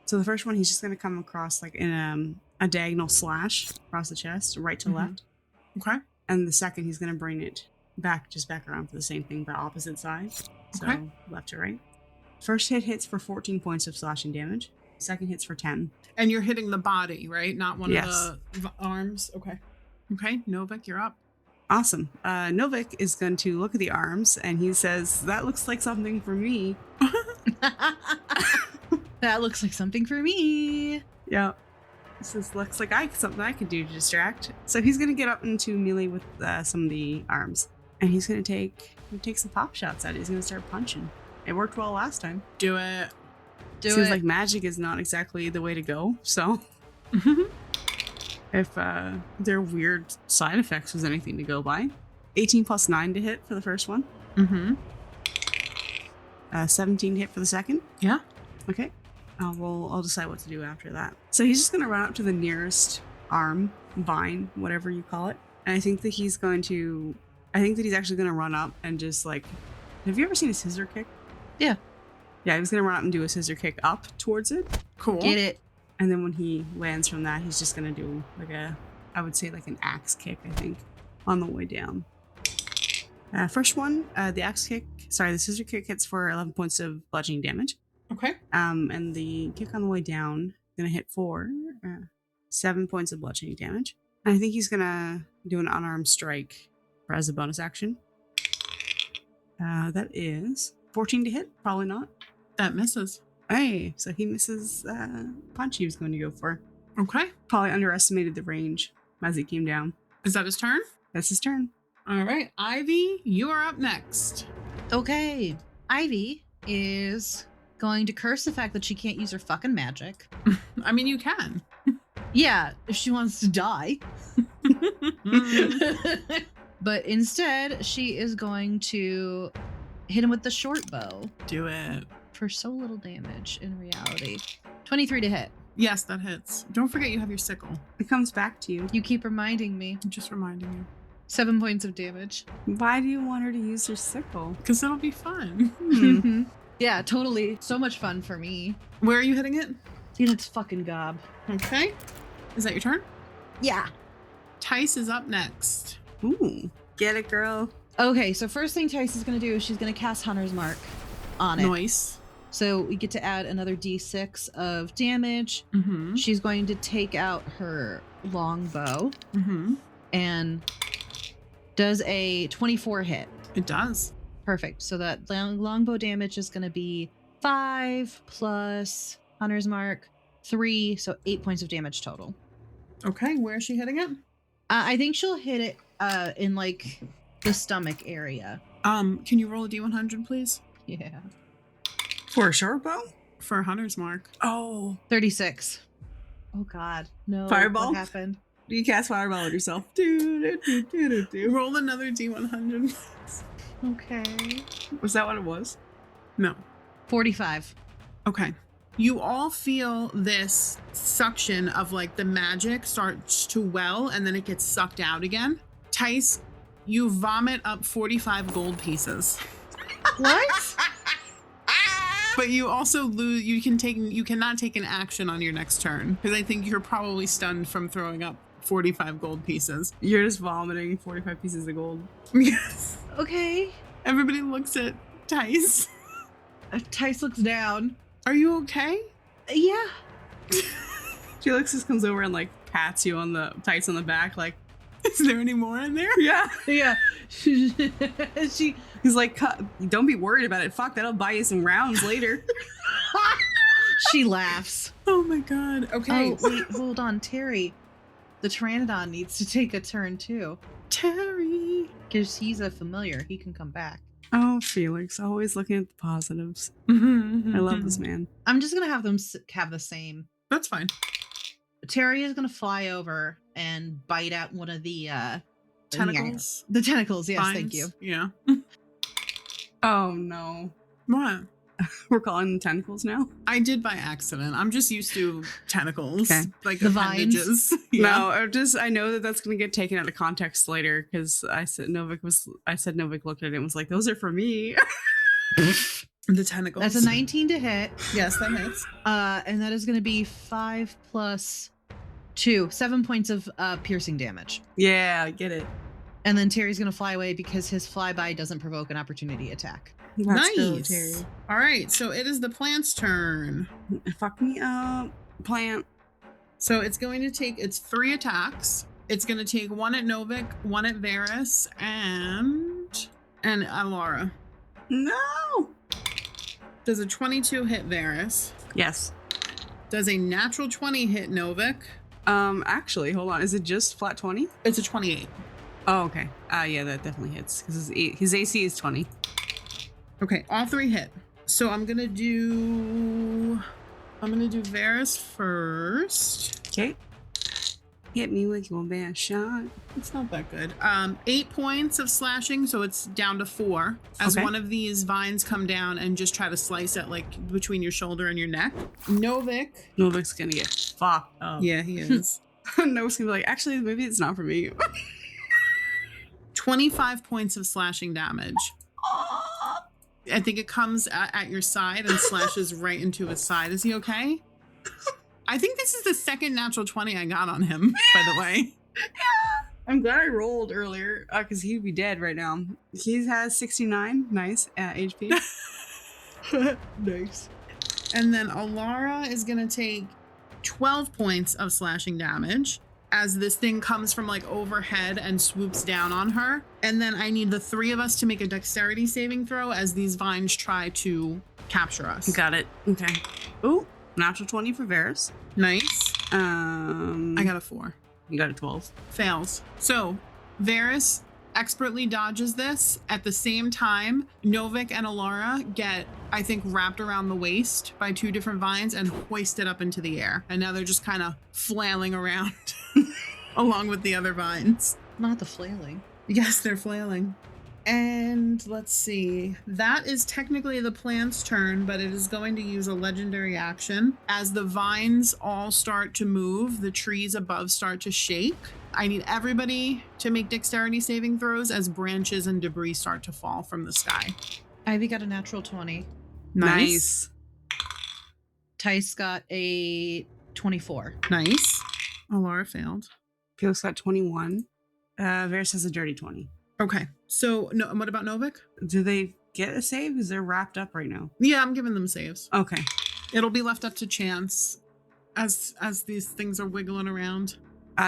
So the first one, he's just gonna come across like in a diagonal slash across the chest, right to left. Okay. And the second, he's gonna bring it back around for the same thing, but opposite side. So left to right. First hit hits for 14 points of slashing damage. Second hits for 10. And you're hitting the body, right? Not one of the arms. Okay. Okay, Novik, you're up. Awesome. Novik is going to look at the arms and he says, "That looks like something for me." That looks like something for me. Yeah. This looks like something I could do to distract. So he's going to get up into melee with some of the arms. And he's going to take some pop shots at it. He's going to start punching. It worked well last time. Do it. Seems like magic is not exactly the way to go. So if their weird side effects was anything to go by. 18 plus 9 to hit for the first one. 17 to hit for the second. Yeah. Okay. I'll decide what to do after that. So he's just going to run up to the nearest arm, vine, whatever you call it. And I think that he's actually going to run up and just like, have you ever seen a scissor kick? Yeah. Yeah, he's going to run up and do a scissor kick up towards it. Cool. Get it. And then when he lands from that, he's just going to do I would say like an axe kick, I think, on the way down. First one, the scissor kick hits for 11 points of bludgeoning damage. Okay. And the kick on the way down gonna hit for 7 points of bludgeoning damage. And I think he's gonna do an unarmed strike as a bonus action. That is 14 to hit. Probably not. That misses. Hey, so he misses punch he was going to go for. Okay. Probably underestimated the range as he came down. Is that his turn? That's his turn. All right, Ivy, you are up next. Okay. Ivy is going to curse the fact that she can't use her fucking magic. I mean, you can. Yeah, if she wants to die. But instead, she is going to hit him with the short bow. Do it. For so little damage in reality. 23 to hit. Yes, that hits. Don't forget you have your sickle. It comes back to you. You keep reminding me. I'm just reminding you. 7 points of damage. Why do you want her to use her sickle? Because it'll be fun. Yeah, totally. So much fun for me. Where are you hitting it? In its fucking gob. Okay. Is that your turn? Yeah. Tice is up next. Ooh. Get it, girl. Okay, so first thing Tice is going to do is she's going to cast Hunter's Mark on it. Nice. So we get to add another d6 of damage. She's going to take out her longbow. And does a 24 hit. It does. Perfect. So that longbow damage is going to be 5 plus Hunter's Mark 3, so 8 points of damage total. Okay, where is she hitting it? I think she'll hit it in like the stomach area. Can you roll a d100, please? Yeah. For a short bow? For Hunter's Mark. Oh. 36. Oh God, no. Fireball? What happened? You cast fireball on yourself. Roll another d100. Okay. Was that what it was? No. 45. Okay. You all feel this suction of like the magic starts to well and then it gets sucked out again. Tice, you vomit up 45 gold pieces. What? But you also lose. You cannot take an action on your next turn because I think you're probably stunned from throwing up 45 gold pieces. You're just vomiting 45 pieces of gold. Yes. Okay. Everybody looks at Tice. Tice looks down. Are you okay? Yeah. Felix just comes over and like pats you on the Tice on the back, like, is there any more in there? yeah. Yeah. He's like, don't be worried about it. Fuck, that'll buy you some rounds later. She laughs. Oh my god. Okay. Oh, wait, hold on. Terry. The Pteranodon needs to take a turn too. Terry. Because he's a familiar. He can come back. Oh, Felix, always looking at the positives. I love this man. I'm just going to have them have the same. That's fine. Terry is going to fly over and bite at one of the Tentacles. The tentacles, yes, Vines. thank you. Yeah. Oh, no. What? We're calling them tentacles now? I did by accident. I'm just used to tentacles. Okay. Like The appendages. No, I know that that's going to get taken out of context later because I said Novik looked at it and was like, those are for me. The tentacles. That's a 19 to hit. Yes, that hits. And that is going to be 5 plus 2, 7 points of piercing damage. Yeah, I get it. And then Terry's going to fly away because his flyby doesn't provoke an opportunity attack. Let's go, Nice. Terry. All right, so it is the plant's turn. Fuck me up, plant. So it's going to take its 3 attacks. It's going to take 1 at Novik, 1 at Varys, and Alara. No. Does a 22 hit Varys? Yes. Does a natural 20 hit Novik? Actually, hold on. Is it just flat 20? It's a 28. Oh, okay. Yeah, that definitely hits because his AC is 20. Okay, all 3 hit. So I'm gonna do Varys first. Okay. Hit me with your best shot. It's not that good. 8 points of slashing, so it's down to 4. As Okay. one of these vines come down and just try to slice it like between your shoulder and your neck. Novik. Novik's gonna get fucked up. Yeah, he is. Novik's gonna be like, actually, maybe it's not for me. 25 points of slashing damage. I think it comes at your side and slashes right into his side. Is he okay? I think this is the second natural 20 I got on him, by the way. Yeah. I'm glad I rolled earlier because he'd be dead right now. He has 69. Nice HP. Nice. And then Alara is going to take 12 points of slashing damage as this thing comes from like overhead and swoops down on her. And then I need the 3 of us to make a dexterity saving throw as these vines try to capture us. Got it. Okay. Ooh, natural 20 for Varys. Nice. I got a 4. You got a 12. Fails. So Varys expertly dodges this. At the same time, Novik and Alara get, I think, wrapped around the waist by 2 different vines and hoisted up into the air. And now they're just kind of flailing around along with the other vines. Not the flailing. Yes, they're flailing. And let's see. That is technically the plant's turn, but it is going to use a legendary action. As the vines all start to move, the trees above start to shake. I need everybody to make dexterity saving throws as branches and debris start to fall from the sky. Ivy got a natural 20. Nice. Tice got a 24. Nice. Alara failed. Felix got 21. Varys has a dirty 20. Okay. So, no, what about Novik? Do they get a save? Because they're wrapped up right now. Yeah, I'm giving them saves. Okay. It'll be left up to chance as these things are wiggling around.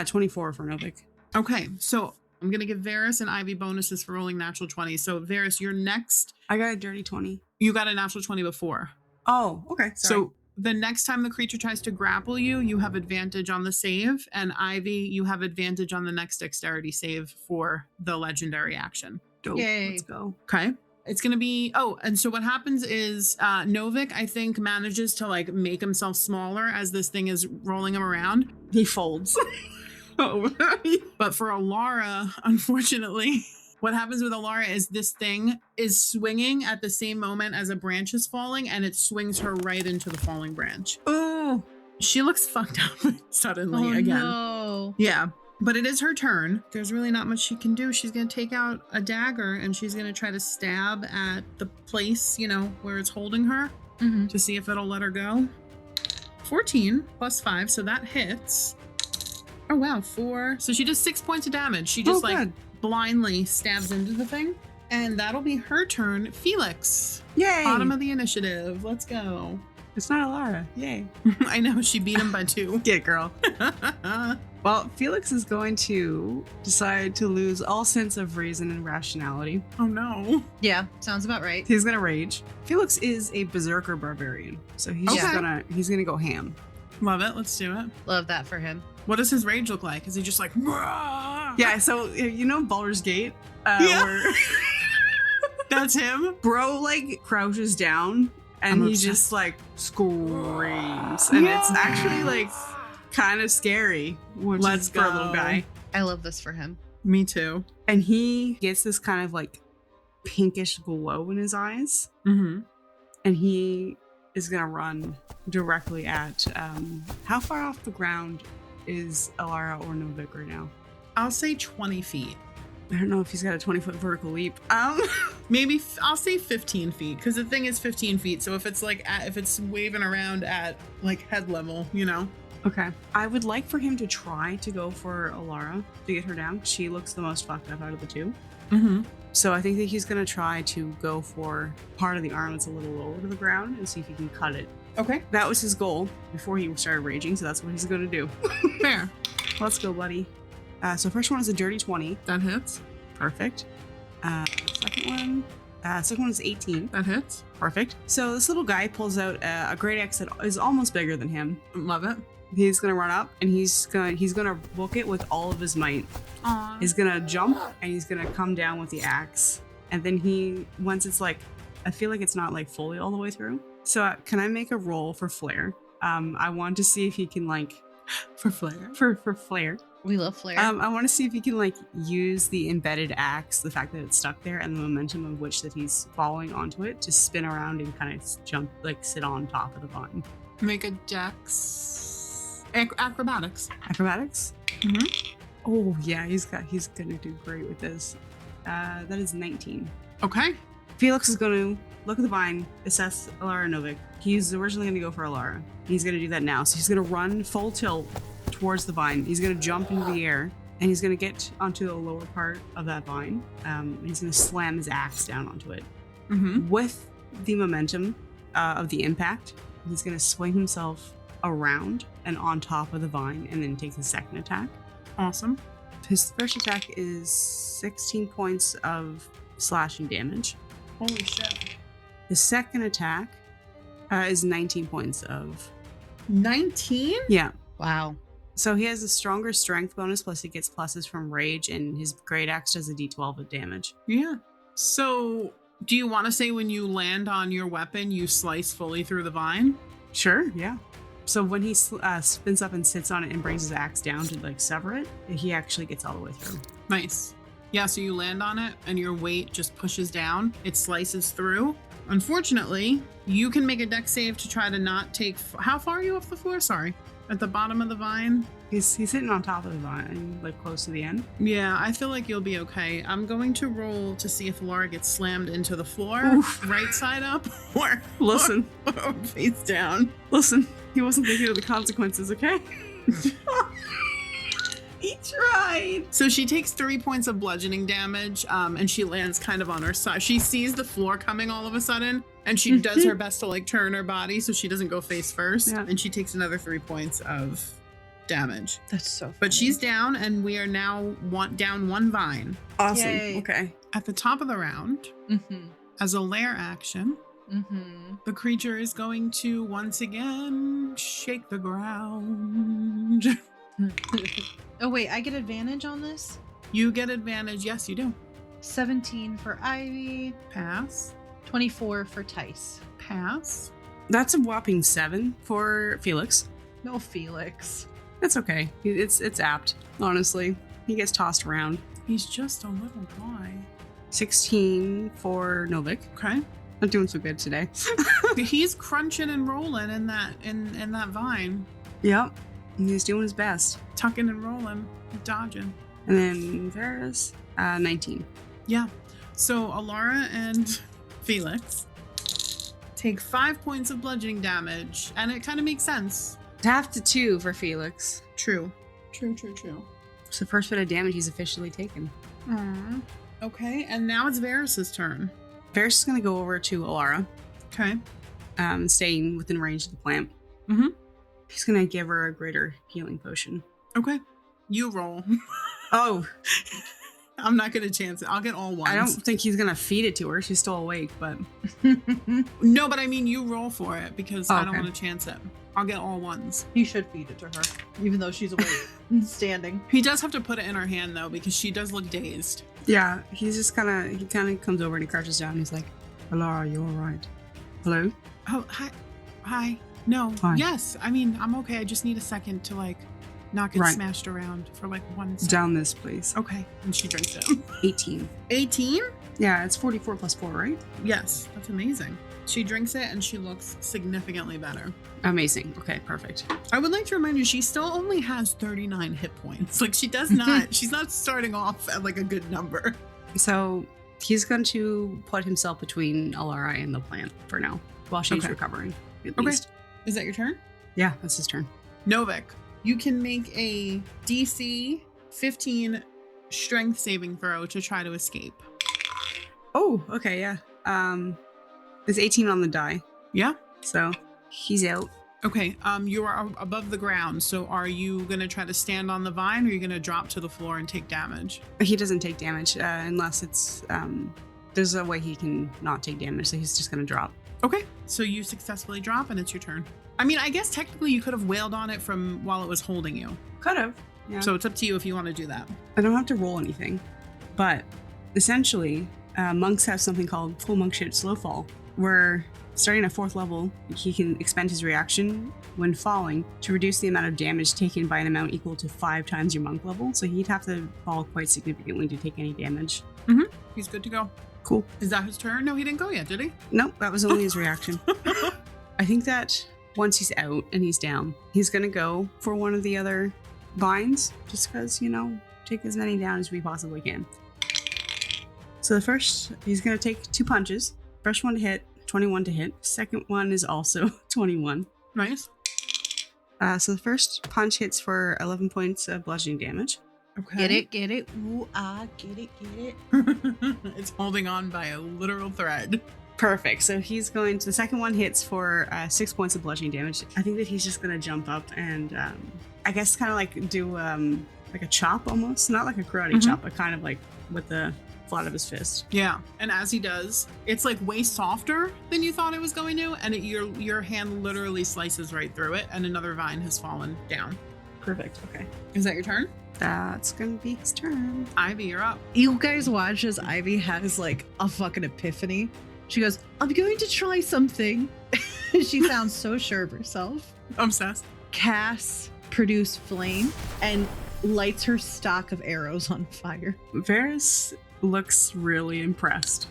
24 for Novik. Okay, so I'm going to give Varys and Ivy bonuses for rolling natural 20. So, Varys, you're next. I got a dirty 20. You got a natural 20 before. Oh, okay. Sorry. So, the next time the creature tries to grapple you, you have advantage on the save. And Ivy, you have advantage on the next dexterity save for the legendary action. Dope. Yay. Let's go. Okay. It's going to be, and so what happens is Novik, I think, manages to like make himself smaller as this thing is rolling him around. He folds. Oh. But for Alara, unfortunately, what happens with Alara is this thing is swinging at the same moment as a branch is falling, and it swings her right into the falling branch. Oh. She looks fucked up suddenly again. No. Yeah. But it is her turn. There's really not much she can do. She's going to take out a dagger and she's going to try to stab at the place, where it's holding her to see if it'll let her go. 14 plus 5, so that hits. Oh, wow. 4. So she does 6 points of damage. She just good. blindly stabs into the thing. And that'll be her turn. Felix. Yay! Bottom of the initiative. Let's go. It's not Alara. Yay. I know. She beat him by 2. Get it, girl. Well, Felix is going to decide to lose all sense of reason and rationality. Oh, no. Yeah, sounds about right. He's gonna rage. Felix is a berserker barbarian, so he's just gonna go ham. Love it. Let's do it. Love that for him. What does his rage look like? Is he just like, "Rah!" Yeah, so you know Baldur's Gate? Yeah. Where That's him? bro like crouches down and he just like screams. And it's actually like kind of scary, which is for a little guy. I love this for him. Me too. And he gets this kind of like pinkish glow in his eyes. Mm-hmm. And he is gonna run directly at how far off the ground is Alara or Novik right now? I'll say 20 feet. I don't know if he's got a 20-foot vertical leap. Maybe I'll say 15 feet because the thing is 15 feet. So if it's like if it's waving around at like head level, you know. Okay. I would like for him to try to go for Alara to get her down. She looks the most fucked up out of the two. Mm-hmm. So I think that he's gonna try to go for part of the arm that's a little lower to the ground and see if he can cut it. Okay. That was his goal before he started raging, so that's what he's gonna do. Fair. Let's go, buddy. So first one is a dirty 20. That hits. Perfect. Second one is 18. That hits. Perfect. So this little guy pulls out a great axe that is almost bigger than him. Love it. He's gonna run up and he's gonna book it with all of his might. Aww. He's gonna jump and he's gonna come down with the axe. And then once it's like, I feel like it's not like fully all the way through. So can I make a roll for flair? I want to see if he can like For flair. for flair. We love Flair. I want to see if he can like use the embedded axe, the fact that it's stuck there, and the momentum of which that he's following onto it to spin around and kind of jump, like sit on top of the vine. Make a dex. Acrobatics. Acrobatics. Mm-hmm. Oh yeah, he's gonna do great with this. That is 19. Okay. Felix is going to look at the vine, assess Alara Novik. He's originally going to go for Alara. He's going to do that now. So he's going to run full tilt towards the vine. He's going to jump into the air and he's going to get onto the lower part of that vine. He's going to slam his axe down onto it. Mm-hmm. With the momentum of the impact, he's going to swing himself around and on top of the vine and then take his second attack. Awesome. His first attack is 16 points of slashing damage. Holy shit. His second attack is 19 points of... 19? Yeah. Wow. So he has a stronger strength bonus, plus he gets pluses from rage, and his great axe does a d12 of damage. Yeah. So do you want to say when you land on your weapon, you slice fully through the vine? Sure, yeah. So when he spins up and sits on it and brings his axe down to like sever it, he actually gets all the way through. Nice. Yeah, so you land on it and your weight just pushes down. It slices through. Unfortunately, you can make a dex save to try to not take... How far are you off the floor? Sorry. At the bottom of the vine? He's sitting on top of the vine, like close to the end. Yeah, I feel like you'll be okay. I'm going to roll to see if Laura gets slammed into the floor, Oof. right side up, or face down. Listen, he wasn't thinking of the consequences, okay? He tried. So she takes 3 points of bludgeoning damage, and she lands kind of on her side. She sees the floor coming all of a sudden, and she does her best to like turn her body so she doesn't go face first. Yeah. And she takes another 3 points of damage. That's so funny. But she's down, and we are now down one vine. Awesome. Yay. Okay. At the top of the round, Mm-hmm. as a lair action, Mm-hmm. the creature is going to once again shake the ground. Oh, wait, I get advantage on this? You get advantage. Yes, you do. 17 for Ivy, Pass. 24 for Tice. Pass. That's a whopping 7 for Felix. No, Felix. That's okay. It's apt, honestly. He gets tossed around. He's just a little guy. 16 for Novik. Okay. Not doing so good today. He's crunching and rolling in that that vine. Yep. He's doing his best. Tucking and rolling. Dodging. And then Varys, 19. Yeah. So Alara and Felix take 5 points of bludgeoning damage, and it kind of makes sense. Half to 2 for Felix. True. True. So the first bit of damage he's officially taken. Okay, and now it's Varys' turn. Varys is going to go over to Alara, Okay. staying within range of the plant. Mm-hmm. He's going to give her a greater healing potion. Okay. You roll. Oh, I'm not going to chance it. I'll get all ones. I don't think he's going to feed it to her. She's still awake, but... No, but I mean, you roll for it because I don't Okay. want to chance it. I'll get all ones. You should feed it to her, even though she's awake and standing. He does have to put it in her hand, though, because she does look dazed. Yeah, he's just kind of comes over and he crouches down. And he's like, Alara, you all right? Hello? Oh, hi. No. Hi. Yes. I mean, I'm okay. I just need a second to, like, not get Right. smashed around for, like, 1 second. Down this, please. Okay. And she drinks it. 18. 18? Yeah, it's 44 plus 4, right? Yes. That's amazing. She drinks it and she looks significantly better. Amazing. Okay, perfect. I would like to remind you, she still only has 39 hit points. Like, she does not, she's not starting off at, like, a good number. So he's going to put himself between Alara and the plant for now while she's Okay. recovering, at Okay. least. Is that your turn? Yeah, that's his turn. Novik, you can make a DC 15 strength saving throw to try to escape. Oh, okay, yeah. There's 18 on the die, Yeah? so he's out. Okay, you are above the ground, so are you going to try to stand on the vine or are you going to drop to the floor and take damage? He doesn't take damage unless it's... there's a way he can not take damage, so he's just going to drop. Okay, so you successfully drop and it's your turn. I mean, I guess technically you could have wailed on it from while it was holding you. Could have. Yeah. So it's up to you if you want to do that. I don't have to roll anything, but essentially, monks have something called full monk shit slow fall, where starting at 4th level, he can expend his reaction when falling to reduce the amount of damage taken by an amount equal to 5 times your monk level. So he'd have to fall quite significantly to take any damage. He's good to go. Cool. Is that his turn? No, he didn't go yet, did he? Nope, that was only his reaction. I think that once he's out and he's down, he's going to go for one of the other vines, just because, take as many down as we possibly can. So the first, he's going to take 2 punches. First one to hit, 21 to hit. Second one is also 21. Nice. So the first punch hits for 11 points of bludgeoning damage. Okay. Get it. Ooh, get it. It's holding on by a literal thread. Perfect. So he's going to, the second one hits for 6 points of bludgeoning damage. I think that he's just going to jump up and I guess kind of like do like a chop almost. Not like a karate chop, but kind of like with the flat of his fist. Yeah. And as he does, it's like way softer than you thought it was going to. And your hand literally slices right through it. And another vine has fallen down. Perfect. Okay. Is that your turn? That's going to be his turn. Ivy, you're up. You guys watch as Ivy has like a fucking epiphany. She goes, I'm going to try something. She sounds so sure of herself. Obsessed. Casts produce flame and lights her stock of arrows on fire. Varys looks really impressed.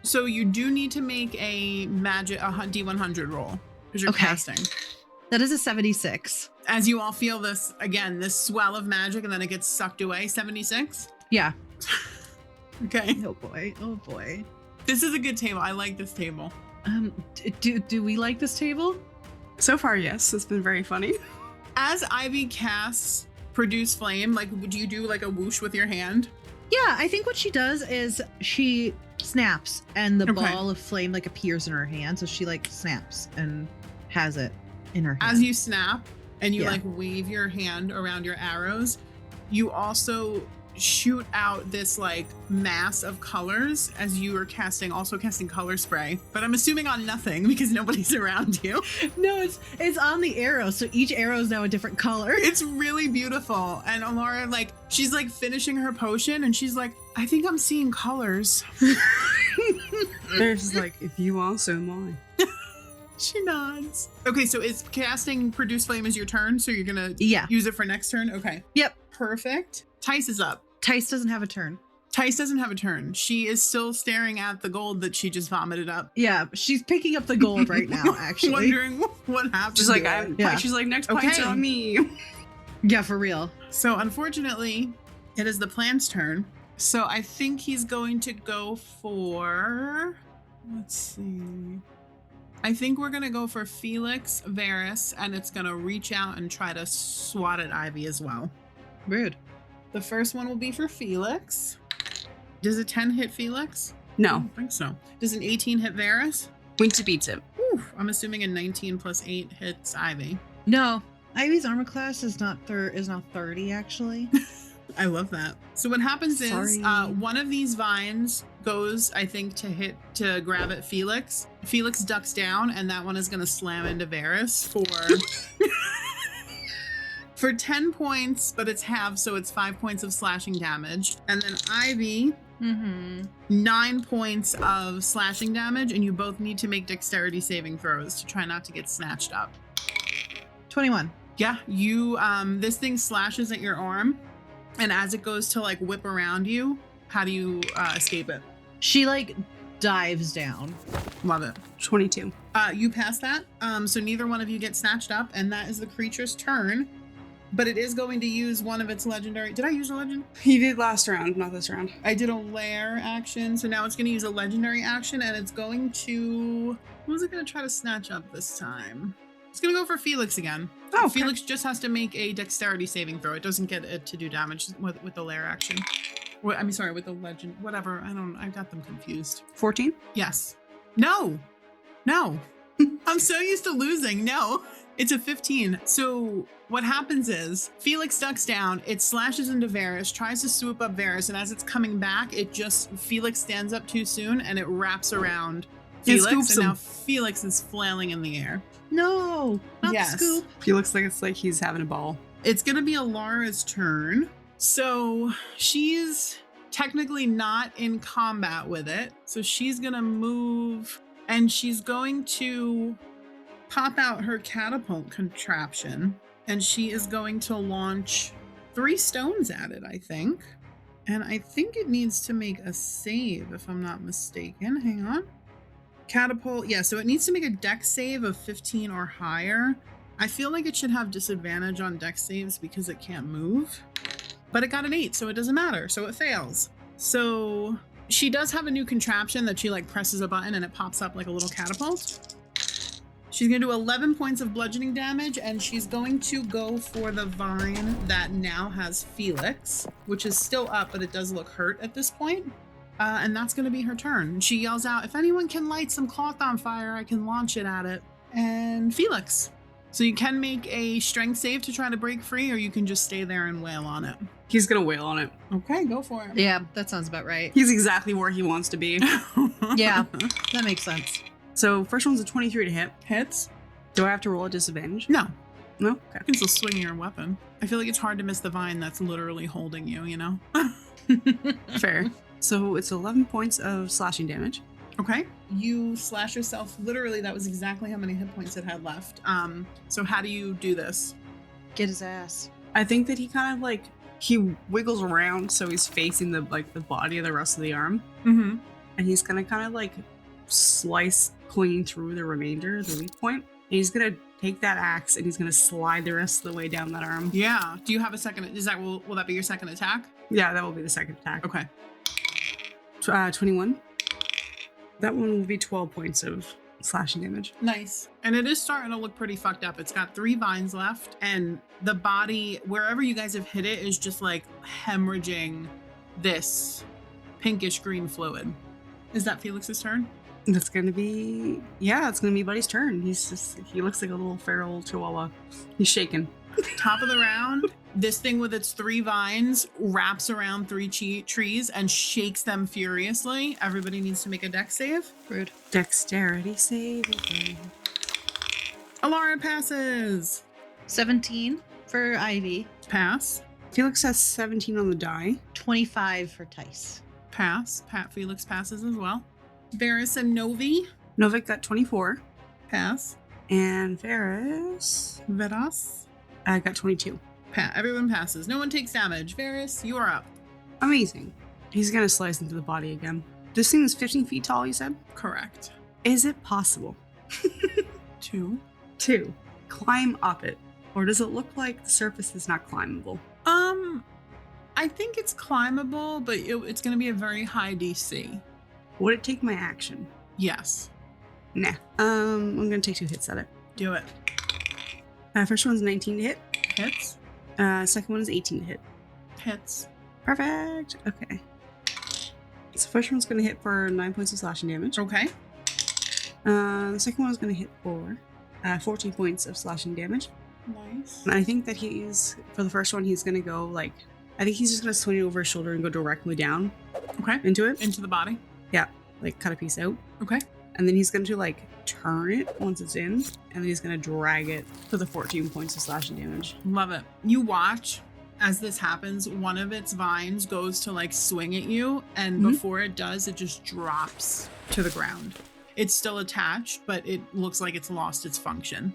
So you do need to make a D100 roll because you're Okay. casting. That is a 76. As you all feel this, again, this swell of magic and then it gets sucked away, 76? Yeah. Okay. Oh boy. This is a good table. I like this table. Do we like this table? So far, yes. It's been very funny. As Ivy casts produce flame, like, would you do like a whoosh with your hand? Yeah, I think what she does is she snaps and the Okay. ball of flame like appears in her hand. So she like snaps and has it in her hand. As you snap and you Yeah. like wave your hand around your arrows, you also shoot out this like mass of colors as you are also casting color spray. But I'm assuming on nothing because nobody's around you. No, it's on the arrow. So each arrow is now a different color. It's really beautiful. And Alara, like, she's like finishing her potion and she's like, I think I'm seeing colors. Varys like, if you are, so am I. She nods. Okay, so is casting produce flame is your turn, so you're gonna Yeah. use it for next turn? Okay. Yep. Perfect. Tice is up. Tice doesn't have a turn. Tice doesn't have a turn. She is still staring at the gold that she just vomited up. Yeah, she's picking up the gold right now, actually. Wondering what happened. She's like, to it. Yeah. she's like, next Okay. point's on me. Yeah, for real. So unfortunately, it is the plant's turn. So I think he's going to go for, let's see. I think we're going to go for Felix, Varys, and it's going to reach out and try to swat at Ivy as well. Rude. The first one will be for Felix. Does a 10 hit Felix? I No. don't think so. Does an 18 hit Varys? Winter beats it. Whew, I'm assuming a 19 plus 8 hits Ivy. No. Ivy's armor class is not 30 actually. I love that. So what happens is Sorry. one of these vines goes, I think, to grab at Felix. Felix ducks down, and that one is going to slam into Varys for 10 points, but it's halved, so it's 5 points of slashing damage. And then Ivy, 9 points of slashing damage, and you both need to make dexterity saving throws to try not to get snatched up. 21. Yeah, you this thing slashes at your arm, and as it goes to like whip around you, how do you escape it? She like dives down. Love it. 22. You pass that, so neither one of you get snatched up, and that is the creature's turn. But it is going to use one of its legendary. Did I use a legend? He did last round, not this round. I did a lair action, so now it's going to use a legendary action, and it's going to. What was it going to try to snatch up this time? It's going to go for Felix again. Oh, okay. Felix just has to make a dexterity saving throw. It doesn't get it to do damage with the lair action. Sorry, with the legend. Whatever. I got them confused. 14? Yes. No. I'm so used to losing. No. It's a 15. So what happens is Felix ducks down, it slashes into Varys, tries to swoop up Varys, and as it's coming back, Felix stands up too soon and it wraps around Felix, and now Felix is flailing in the air. No, not the scoop. He looks like it's like he's having a ball. It's going to be Alara's turn. So she's technically not in combat with it. So she's going to move and she's going to pop out her catapult contraption and she is going to launch 3 stones at it, I think. And I think it needs to make a save if I'm not mistaken. Hang on. Catapult, yeah, so it needs to make a dex save of 15 or higher. I feel like it should have disadvantage on dex saves because it can't move. But it got an 8, so it doesn't matter, so it fails. So she does have a new contraption that she like presses a button and it pops up like a little catapult. She's gonna do 11 points of bludgeoning damage and she's going to go for the vine that now has Felix, which is still up, but it does look hurt at this point. And that's going to be her turn. She yells out, if anyone can light some cloth on fire, I can launch it at it. And Felix. So you can make a strength save to try to break free, or you can just stay there and wail on it. He's going to wail on it. Okay, go for it. Yeah, that sounds about right. He's exactly where he wants to be. Yeah, that makes sense. So first one's a 23 to hit. Hits? Do I have to roll a disadvantage? No. No? Okay. You can still swing your weapon. I feel like it's hard to miss the vine that's literally holding you, you know? Fair. So it's 11 points of slashing damage. Okay. You slash yourself. Literally, that was exactly how many hit points it had left. So how do you do this? Get his ass. I think that he kind of like, he wiggles around so he's facing the body of the rest of the arm. Mm-hmm. And he's gonna kind of like slice clean through the remainder, the weak point. And he's gonna take that axe and he's gonna slide the rest of the way down that arm. Yeah. Do you have a second? Will that be your second attack? Yeah, that will be the second attack. Okay. 21. That one will be 12 points of slashing damage. Nice. And it is starting to look pretty fucked up. It's got 3 vines left, and the body, wherever you guys have hit it, is just like hemorrhaging this pinkish green fluid. Is that Felix's turn? That's gonna be, yeah, it's gonna be Buddy's turn. He looks like a little feral chihuahua. He's shaking. Top of the round, this thing with its 3 vines wraps around 3 trees and shakes them furiously. Everybody needs to make a dex save. Rude. Dexterity save. Alara passes. 17 for Ivy. Pass. Felix has 17 on the die. 25 for Tice. Pass. Felix passes as well. Varys and Novi. Novik got 24. Pass. And Varys Veras. got 22. Everyone passes. No one takes damage. Varys, you are up. Amazing. He's gonna slice into the body again. This thing is 15 feet tall, you said? Correct. Is it possible 2. to climb up it? Or does it look like the surface is not climbable? I think it's climbable, but it's going to be a very high DC. Would it take my action? Yes. Nah. I'm going to take 2 hits at it. Do it. First one's 19 to hit. Hits. Second one is 18 to hit. Hits. Perfect. Okay. So first one's going to hit for 9 points of slashing damage. Okay. The second one is going to hit for 14 points of slashing damage. Nice. And I think that for the first one, he's going to go I think he's just going to swing it over his shoulder and go directly down. Okay. Into it. Into the body. Yeah. Cut a piece out. Okay. And then he's going to turn it once it's in. And then he's going to drag it for the 14 points of slashing damage. Love it. You watch as this happens, one of its vines goes to swing at you. And before it does, it just drops to the ground. It's still attached, but it looks like it's lost its function.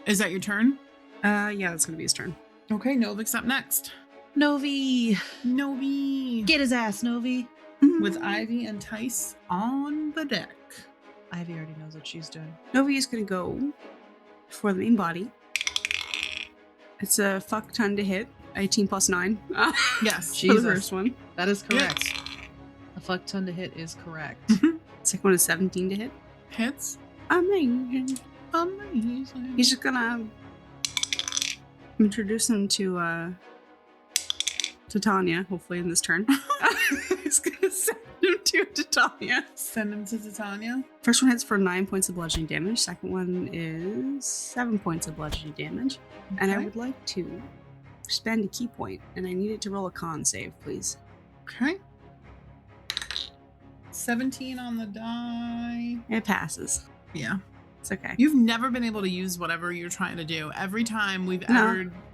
Is that your turn? Yeah, that's going to be his turn. Okay, Novik's up next. Novi. Get his ass, Novi. With Ivy and Tice on the deck. Ivy already knows what she's doing. Novi is going to go for the main body. It's a fuck ton to hit. 18 plus 9. Yes. For the first one. That is correct. Hits. A fuck ton to hit is correct. Second one is 17 to hit. Hits. Amazing. He's just going to introduce him to Tanya, hopefully in this turn. He's going to send him to Tanya. Send him to Titania. First one hits for 9 points of bludgeoning damage. Second one is 7 points of bludgeoning damage. Okay. And I would like to spend a key point, and I need it to roll a con save, please. Okay. 17 on the die. It passes. Yeah. It's okay. You've never been able to use whatever you're trying to do. Every time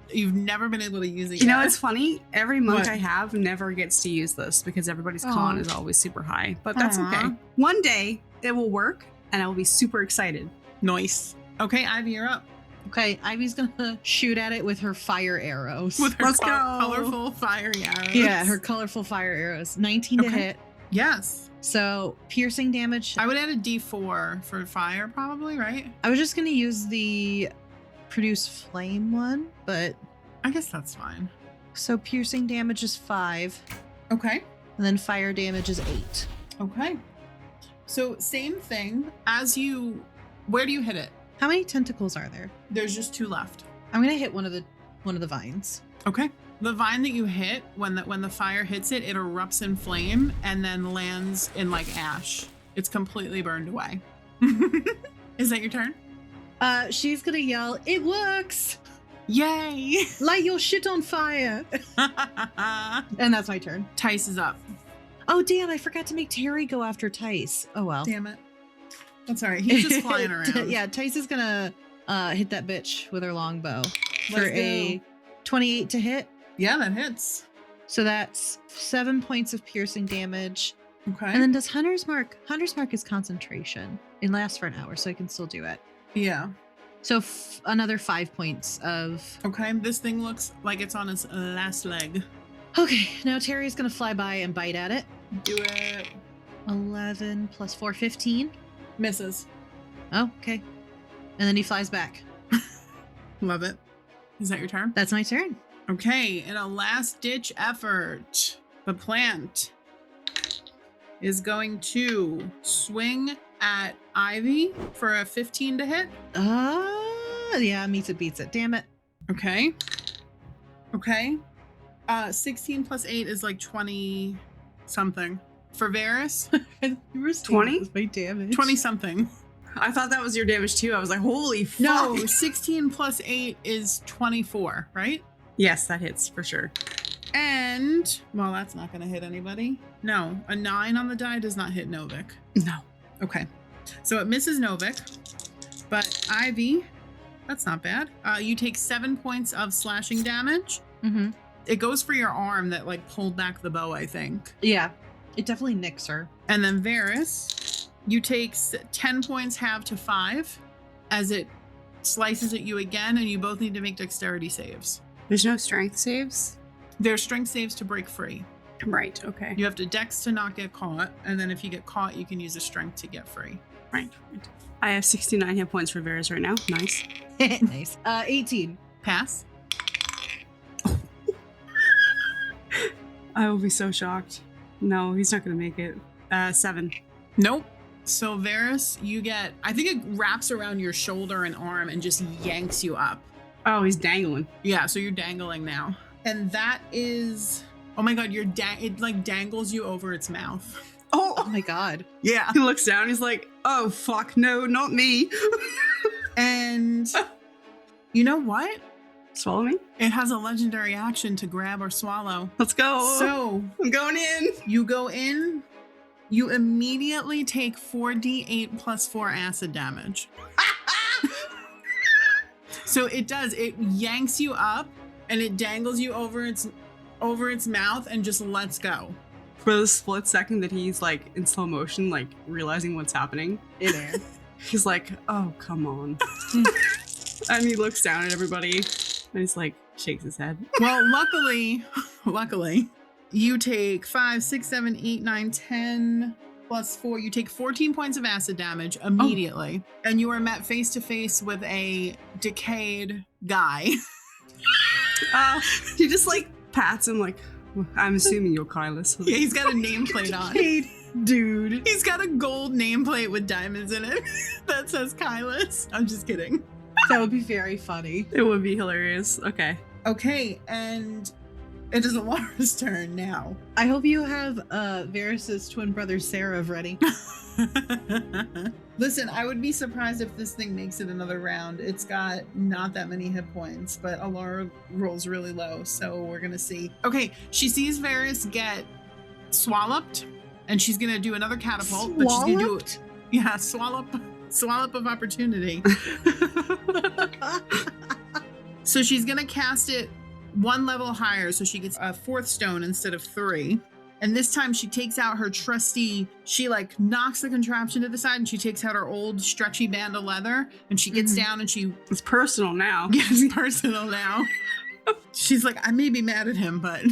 you've never been able to use it. You know, it's funny. Every monk What? I have never gets to use this because everybody's con is always super high. But that's Aw. okay. One day it will work, and I will be super excited. Nice. Okay, Ivy, you're up. Okay, Ivy's gonna shoot at it with her fire arrows. With her Let's go. colorful fiery arrows. Yeah, her colorful fire arrows. 19 to Okay. hit. Yes. So piercing damage. I would add a D4 for fire, probably, right? I was just gonna use the produce flame one, but I guess that's fine. so piercing damage is 5, Okay. and then fire damage is 8. Okay. So same thing as you. Where do you hit it? How many tentacles are there? There's just 2 left. I'm gonna hit one of the vines. Okay. The vine that you hit, when the fire hits it, it erupts in flame and then lands in ash. It's completely burned away. Is that your turn? She's gonna yell, "It works! Yay! Light your shit on fire!" And that's my turn. Tice is up. Oh damn! I forgot to make Terry go after Tice. Oh well. Damn it. That's all right. He's just flying around. Yeah, Tice is gonna hit that bitch with her longbow for Let's a go. 28 to hit. Yeah, that hits. So that's 7 points of piercing damage. Okay. And then does Hunter's Mark? Hunter's Mark is concentration. It lasts for an hour, so I can still do it. Yeah. So another 5 points of. Okay. This thing looks like it's on its last leg. Okay, now Terry's gonna fly by and bite at it. Do it. 11 plus 4, 15. Misses. Oh, okay. And then he flies back. Love it. Is that your turn? That's my turn. Okay, in a last-ditch effort, the plant is going to swing at Ivy for a 15 to hit. Yeah, meets it, beats it. Damn it. Okay. Okay. 16 plus 8 is 20 something. For Varys, 20? My damage. 20 something. I thought that was your damage too. I was like, holy fuck. No, 16 plus 8 is 24, right? Yes, that hits for sure. And, well, that's not going to hit anybody. No, a 9 on the die does not hit Novik. No. Okay. So it misses Novik, but Ivy, that's not bad. You take 7 points of slashing damage. Mm-hmm. It goes for your arm that pulled back the bow, I think. Yeah, it definitely nicks her. And then Varys, you take 10 points halved to 5 as it slices at you again, and you both need to make dexterity saves. There's no strength saves? There's strength saves to break free. Right, okay. You have to dex to not get caught, and then if you get caught, you can use a strength to get free. Right. I have 69 hit points for Varys right now. Nice. Nice. 18. Pass. I will be so shocked. No, he's not going to make it. 7. Nope. So Varys, you get, I think it wraps around your shoulder and arm and just yanks you up. Oh, he's dangling. Yeah, so you're dangling now. And that is, oh my God, it like dangles you over its mouth. Oh my God. Yeah. He looks down, he's like, oh fuck, no, not me. And you know what? Swallow me? It has a legendary action to grab or swallow. Let's go. So I'm going in. you go in, you immediately take 4d8 plus 4 acid damage. So it yanks you up and it dangles you over its mouth and just lets go. For the split second that he's like in slow motion, like realizing what's happening in air, he's like, oh, come on. And he looks down at everybody and he's like, shakes his head. Well, luckily, you take 5, 6, 7, 8, 9, 10 plus 4. You take 14 points of acid damage immediately. Oh. And you are met face to face with a decayed guy. He just like pats him like, I'm assuming you're Kylus. Yeah, he's got a nameplate on. Dude. He's got a gold nameplate with diamonds in it that says Kylus. I'm just kidding. That would be very funny. It would be hilarious. Okay, and it is Alara's turn now. I hope you have Varys' twin brother Sarah ready. Listen, I would be surprised if this thing makes it another round. It's got not that many hit points, but Alara rolls really low, so we're gonna see. Okay, she sees Varys get swallowed, and she's gonna do another catapult. But she's gonna do it. Yeah, swallop of opportunity. So she's gonna cast it one level higher, so she gets a 4th stone instead of 3. And this time she takes out her trusty, she like knocks the contraption to the side and she takes out her old stretchy band of leather and she gets down and she... It's personal now. Yeah, it's personal now. She's like, I may be mad at him, but...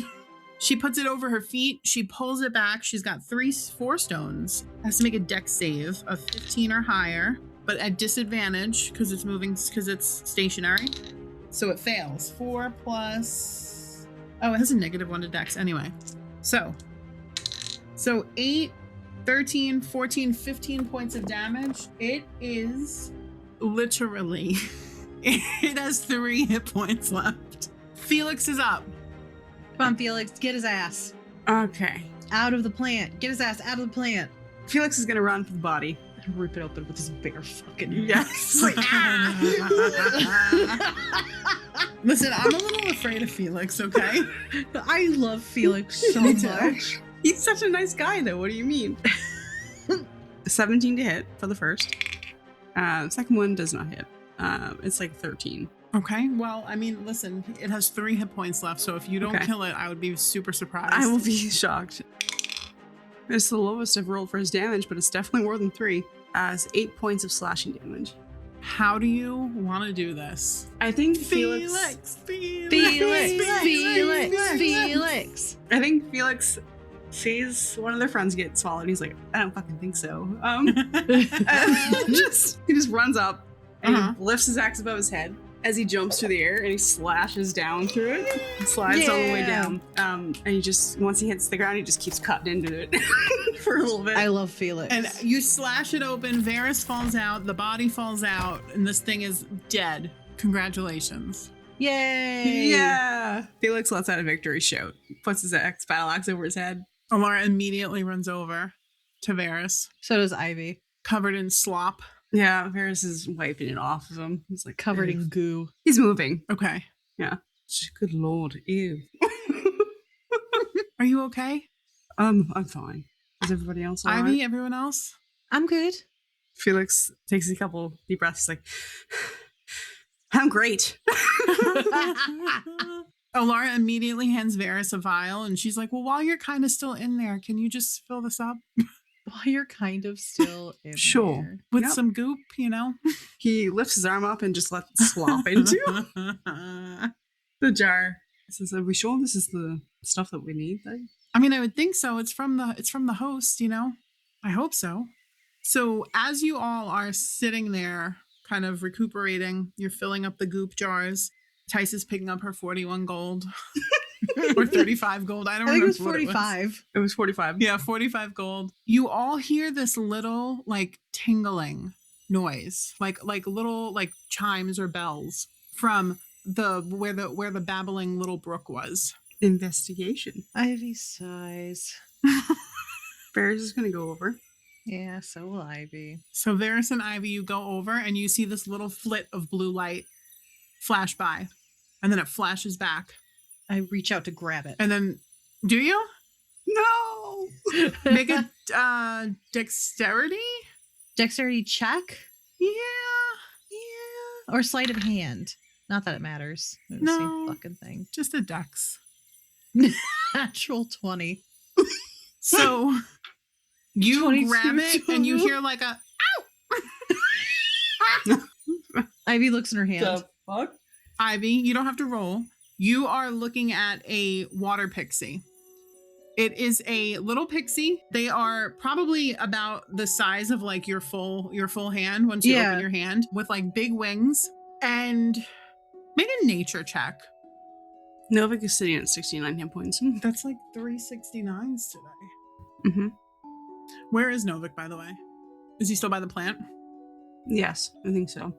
She puts it over her feet. She pulls it back. She's got 4 stones. Has to make a dex save of 15 or higher, but at disadvantage because it's moving, because it's stationary. So it fails. 4 plus... Oh, it has a -1 to dex anyway. So 8, 13, 14, 15 points of damage. It is literally... It has 3 hit points left. Felix is up. Come on, Felix, get his ass. Okay. Out of the plant. Get his ass out of the plant. Felix is gonna run for the body. Rip it open with his bigger fucking... Yes. Like, Listen, I'm a little afraid of Felix, okay? I love Felix so Me too. much. He's such a nice guy, though. What do you mean? 17 to hit for the first. Second one does not hit. It's like 13. Okay, well, I mean, listen, it has 3 hit points left, so if you don't kill it, I would be super surprised. I will be shocked. It's the lowest I've rolled for his damage, but it's definitely more than 3. It's 8 points of slashing damage. How do you want to do this? I think Felix. I think Felix sees one of their friends get swallowed. He's like, I don't fucking think so. He just runs up and he lifts his axe above his head as he jumps through the air and he slashes down through it. He slides all the way down. And he just, once he hits the ground, he just keeps cutting into it for a little bit. I love Felix. And you slash it open, Varys falls out, the body falls out, and this thing is dead. Congratulations. Yay! Yeah! Felix lets out a victory shout, puts his battle axe over his head. Alara immediately runs over to Varys, So does Ivy. covered in slop. Yeah, Varys is wiping it off of him. He's like, Covered in goo. He's moving. Okay. Yeah. Good lord, ew. Are you okay? I'm fine. Is everybody else all Ivy, right? everyone else? I'm good. Felix takes a couple deep breaths. He's like, I'm great. Alara immediately hands Varys a vial, and she's like, well, while you're kind of still in there, can you just fill this up? While you're kind of still in Sure. there. With some goop, you know? He lifts his arm up and just lets it slop into the jar. He says, are we sure this is the stuff that we need then? I mean, I would think so. It's from the host, you know? I hope so. So as you all are sitting there, kind of recuperating, you're filling up the goop jars. Tice is picking up her 41 gold. Or 35 gold. I don't I think remember it was what 45. It was 45. Yeah, 45 gold. You all hear this little like tingling noise, like little like chimes or bells from where the babbling little brook was. Investigation. Ivy sighs. Ferris is going to go over. Yeah, so will Ivy. So Varys and Ivy, you go over and you see this little flit of blue light flash by, and then it flashes back. I reach out to grab it. And then, do you? No! Make a dexterity? Dexterity check? Yeah. Or sleight of hand. Not that it matters. They're the No. same fucking thing. Just a dex. Natural 20. So you 22 grab it and you total. hear like a Ivy looks in her hand. The fuck? Ivy, you don't have to roll. You are looking at a water pixie. It is a little pixie. They are probably about the size of like your full hand once you open your hand, with like big wings. And make a nature check. Novik is sitting at 69 hit points. That's like 369s today. Mm-hmm. Where is Novik, by the way? Is he still by the plant? Yes, I think so.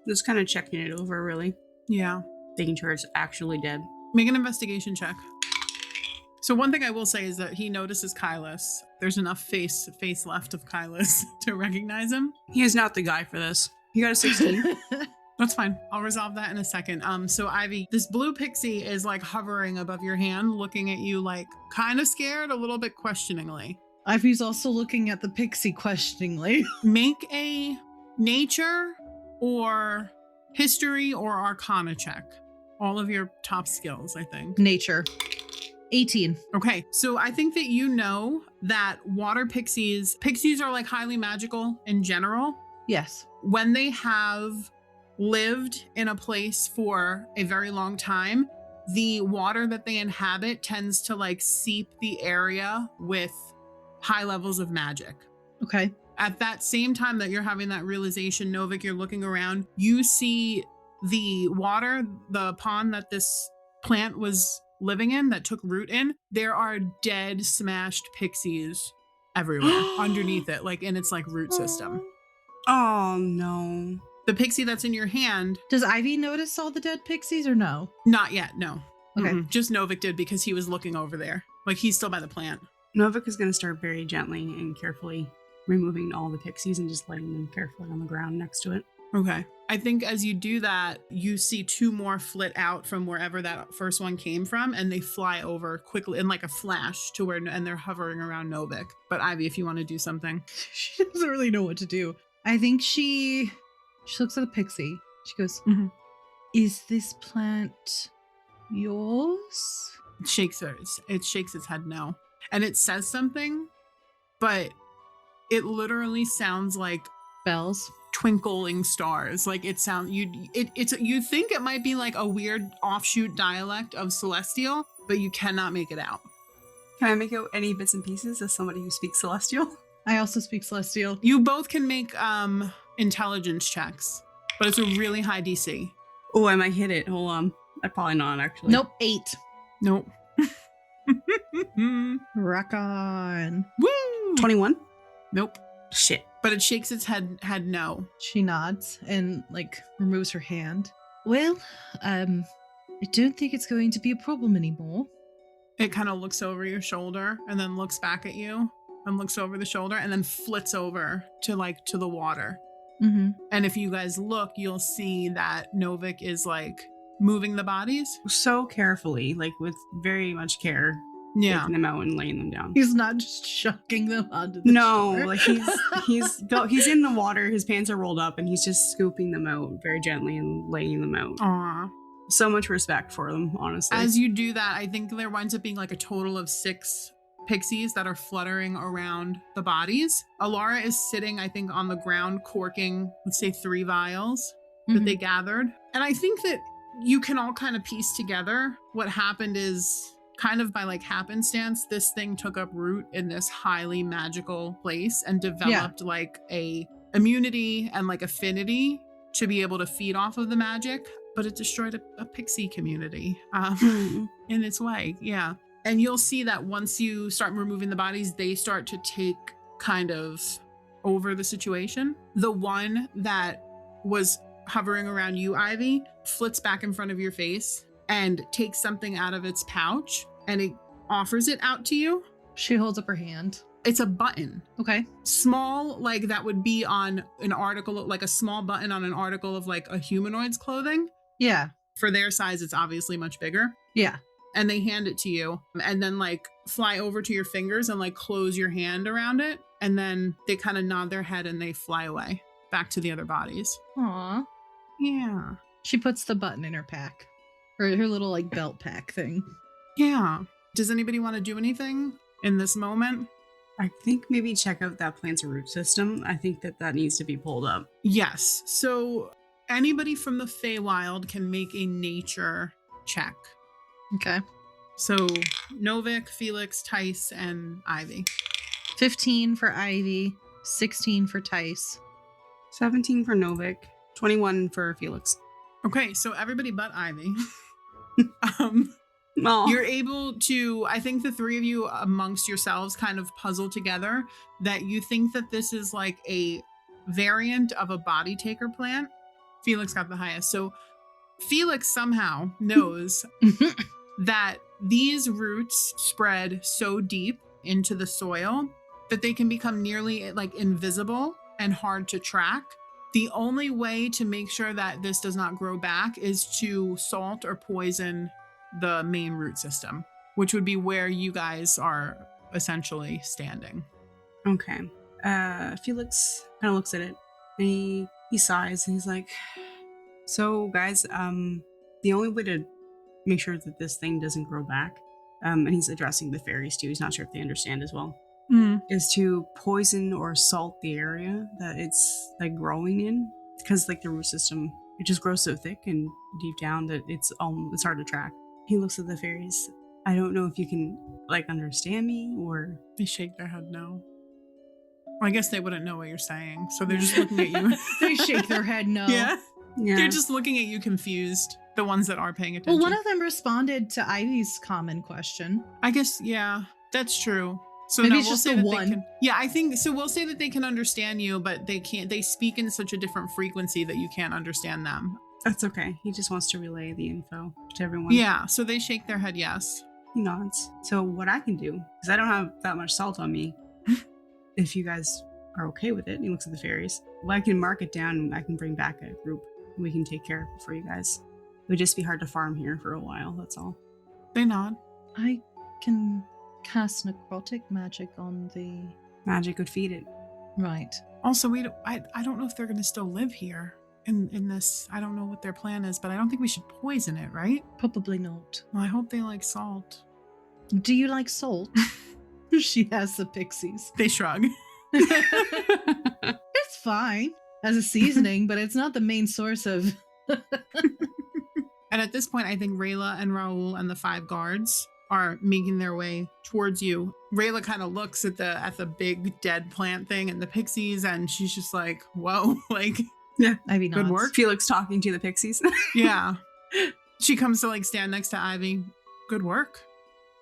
Just kind of checking it over, really. Yeah. Making sure it's actually dead. Make an investigation check. So one thing I will say is that he notices Kylus. There's enough face left of Kylus to recognize him. He is not the guy for this. He got a 16. That's fine. I'll resolve that in a second. So Ivy, this blue pixie is like hovering above your hand, looking at you like kind of scared, a little bit questioningly. Ivy's also looking at the pixie questioningly. Make a nature or history or arcana check. All of your top skills, I think. Nature. 18. Okay, so I think that you know that water pixies are like highly magical in general. Yes. When they have lived in a place for a very long time, the water that they inhabit tends to like seep the area with high levels of magic. Okay. At that same time that you're having that realization, Novik, you're looking around, you see the water, the pond that this plant was living in, that took root in. There are dead, smashed pixies everywhere underneath it, like in its like root system. Oh, no. The pixie that's in your hand. Does Ivy notice all the dead pixies or no? Not yet, no. Okay. Just Novik did because he was looking over there. Like he's still by the plant. Novik is going to start very gently and carefully removing all the pixies and just laying them carefully on the ground next to it. Okay. I think as you do that, you see two more flit out from wherever that first one came from, and they fly over quickly in like a flash to where, and they're hovering around Novik. But Ivy, if you want to do something. She doesn't really know what to do. I think she looks at the pixie. She goes, Is this plant yours? It shakes its head no. And it says something, but it literally sounds like Bells. Twinkling stars. Like it sounds, you think it might be like a weird offshoot dialect of Celestial, but you cannot make it out. Can I make out any bits and pieces as somebody who speaks Celestial? I also speak Celestial. You both can make intelligence checks, but it's a really high DC. Oh, I might hit it. Hold on. I'd probably not, actually. Nope, 8. Nope. Rock on. Woo! 21? Nope. Shit. But it shakes its head no. She nods and like removes her hand. Well, I don't think it's going to be a problem anymore. It kind of looks over your shoulder and then looks back at you and looks over the shoulder and then flits over to the water. Mm-hmm. And if you guys look, you'll see that Novik is like moving the bodies. So carefully, like with very much care. Yeah. Taking them out and laying them down. He's not just chucking them onto the shore. Like he's in the water, his pants are rolled up, and he's just scooping them out very gently and laying them out. Aww. So much respect for them, honestly. As you do that, I think there winds up being like a total of 6 pixies that are fluttering around the bodies. Alara is sitting, I think, on the ground corking, let's say 3 vials that they gathered. And I think that you can all kind of piece together what happened is kind of by like happenstance, this thing took up root in this highly magical place and developed like a immunity and like affinity to be able to feed off of the magic. but it destroyed a pixie community in its way. Yeah. And you'll see that once you start removing the bodies, they start to take kind of over the situation. The one that was hovering around you, Ivy, flits back in front of your face and takes something out of its pouch and it offers it out to you. She holds up her hand. It's a button. Okay. Small, like that would be on an article, like a small button on an article of like a humanoid's clothing. Yeah. For their size, it's obviously much bigger. Yeah. And they hand it to you and then like fly over to your fingers and like close your hand around it. And then they kind of nod their head and they fly away back to the other bodies. Aw. Yeah. She puts the button in her pack. Or her little like belt pack thing. Yeah. Does anybody want to do anything in this moment? I think maybe check out that plant's root system. I think that needs to be pulled up. Yes. So anybody from the Feywild can make a nature check. Okay. So Novik, Felix, Tice, and Ivy. 15 for Ivy, 16 for Tice. 17 for Novik, 21 for Felix. Okay, so everybody but Ivy. Oh. You're able to, I think the three of you amongst yourselves kind of puzzle together that you think that this is like a variant of a body taker plant. Felix got the highest. So Felix somehow knows that these roots spread so deep into the soil that they can become nearly like invisible and hard to track. The only way to make sure that this does not grow back is to salt or poison the main root system, which would be where you guys are essentially standing. Okay. Felix kind of looks at it and he sighs and he's like, so guys, the only way to make sure that this thing doesn't grow back, and he's addressing the fairies too, he's not sure if they understand as well, is to poison or salt the area that it's like growing in, because like the root system, it just grows so thick and deep down that it's hard to track. He looks at the fairies. I don't know if you can like understand me or... They shake their head no. Well, I guess they wouldn't know what you're saying, so they're just looking at you. They shake their head no. Yeah. Yeah. They're just looking at you confused, the ones that are paying attention. Well, one of them responded to Ivy's common question. I guess, yeah, that's true. So Maybe no, it's we'll just say the that one. they can. Yeah, I think so. We'll say that they can understand you, but they can't. They speak in such a different frequency that you can't understand them. That's okay. He just wants to relay the info to everyone. Yeah, so they shake their head yes. He nods. So what I can do, because I don't have that much salt on me, if you guys are okay with it, and he looks at the fairies, well, I can mark it down and I can bring back a group and we can take care of it for you guys. It would just be hard to farm here for a while, that's all. They nod. I can cast necrotic magic on the... Magic would feed it. Right. Also, I don't know if they're going to still live here in this. I don't know what their plan is, but I don't think we should poison it, right? Probably not. Well, I hope they like salt. Do you like salt? She has the pixies. They shrug. It's fine as a seasoning, but it's not the main source of... And at this point, I think Rayla and Raul and the 5 guards are making their way towards you. Rayla kind of looks at the big dead plant thing and the pixies, and she's just like, whoa, like, Yeah. Ivy nods. good work. Felix talking to the pixies. Yeah. She comes to like stand next to Ivy. Good work,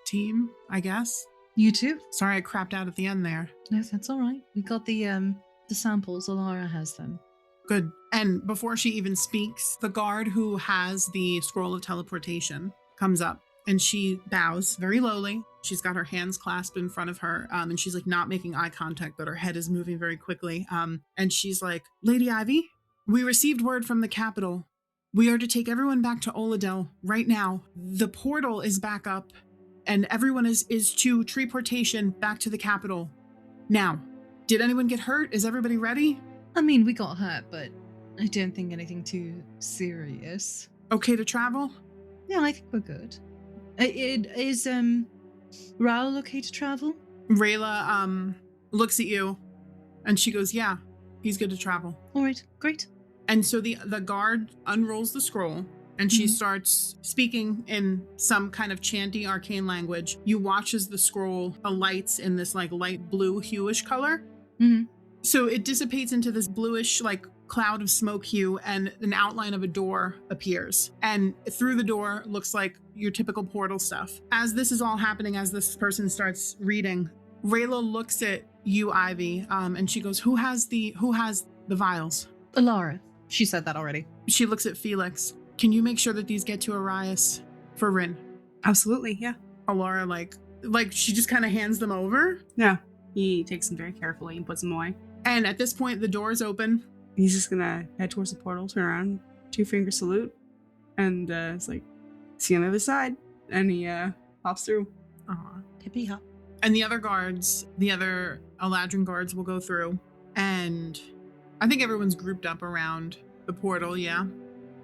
team, I guess. You too. Sorry I crapped out at the end there. No, that's all right. We got the samples. Alara has them. Good. And before she even speaks, the guard who has the scroll of teleportation comes up and she bows very lowly. She's got her hands clasped in front of her, and she's like not making eye contact, but her head is moving very quickly. And she's like, Lady Ivy, we received word from the capital. We are to take everyone back to Oladel right now. The portal is back up and everyone is to treeportation back to the capital. Now, did anyone get hurt? Is everybody ready? I mean, we got hurt, but I don't think anything too serious. Okay to travel? Yeah, I think we're good. Is Raul okay to travel? Rayla looks at you and she goes, yeah, he's good to travel. All right, great. And so the guard unrolls the scroll and she starts speaking in some kind of chanty arcane language. You watch as the scroll alights in this like light blue hueish color. Mm-hmm. So it dissipates into this bluish like cloud of smoke hue, and an outline of a door appears. And through the door looks like your typical portal stuff. As this is all happening, as this person starts reading, Rayla looks at you, Ivy, and she goes, Who has the vials? Alara. She said that already. She looks at Felix. Can you make sure that these get to Arias for Rin? Absolutely, yeah. Alara, like she just kind of hands them over. Yeah. He takes them very carefully and puts them away. And at this point, the door's open. He's just gonna head towards the portal, turn around, 2-finger salute, and it's like, see you on the other side. And he hops through. Hippy hop. And the other Eladrin guards will go through. And I think everyone's grouped up around the portal, yeah?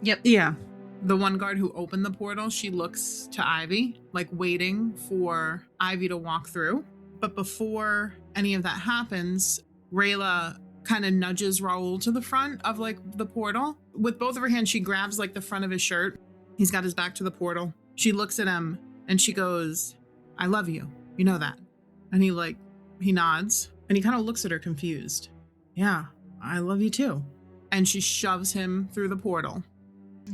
Yep. Yeah. The one guard who opened the portal, she looks to Ivy, like waiting for Ivy to walk through. But before any of that happens, Rayla kind of nudges Raul to the front of like the portal. With both of her hands, she grabs like the front of his shirt. He's got his back to the portal. She looks at him and she goes, I love you. You know that. And he nods and he kind of looks at her confused. Yeah, I love you too. And she shoves him through the portal.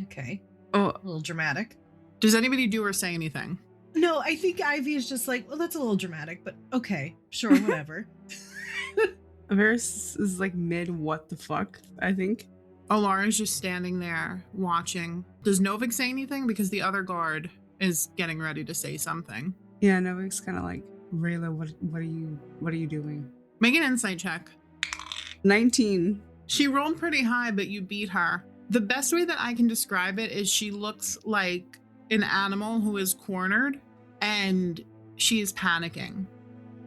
Okay. Oh, A little dramatic. Does anybody do or say anything? No, I think Ivy is just like, well, that's a little dramatic, but okay, sure, whatever. Varys is like mid what the fuck, I think. Alara's just standing there watching. Does Novik say anything? Because the other guard is getting ready to say something. Yeah, Novik's kind of like, Rayla, what are you doing? Make an insight check. 19. She rolled pretty high, but you beat her. The best way that I can describe it is she looks like an animal who is cornered and she is panicking.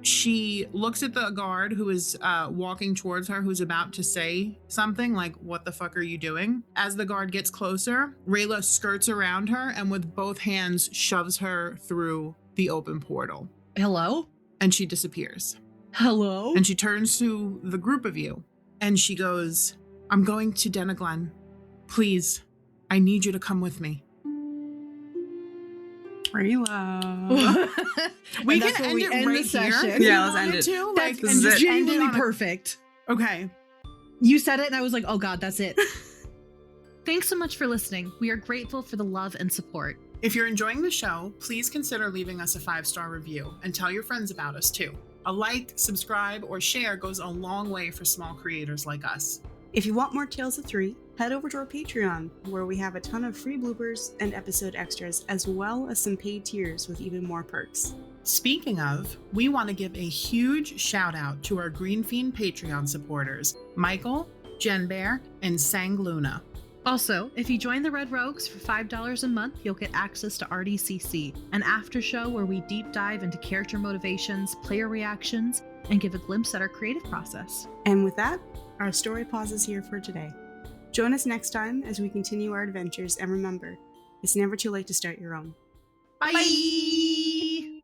She looks at the guard who is walking towards her, who's about to say something like, what the fuck are you doing? As the guard gets closer, Rayla skirts around her and with both hands shoves her through the open portal. Hello? And she disappears. Hello? And she turns to the group of you and she goes, I'm going to Denaglen. Please, I need you to come with me. Rayla. We can end it right here. Yeah, let's end it. That's And just end it genuinely on perfect. Okay. You said it and I was like, oh God, that's it. Thanks so much for listening. We are grateful for the love and support. If you're enjoying the show, please consider leaving us a 5-star review and tell your friends about us too. A like, subscribe, or share goes a long way for small creators like us. If you want more Tales of 3, head over to our Patreon, where we have a ton of free bloopers and episode extras, as well as some paid tiers with even more perks. Speaking of, we want to give a huge shout out to our Green Fiend Patreon supporters, Michael, Jen Bear, and Sang Luna. Also, if you join the Red Rogues for $5 a month, you'll get access to RDCC, an after show where we deep dive into character motivations, player reactions, and give a glimpse at our creative process. And with that, our story pauses here for today. Join us next time as we continue our adventures, and remember, it's never too late to start your own. Bye!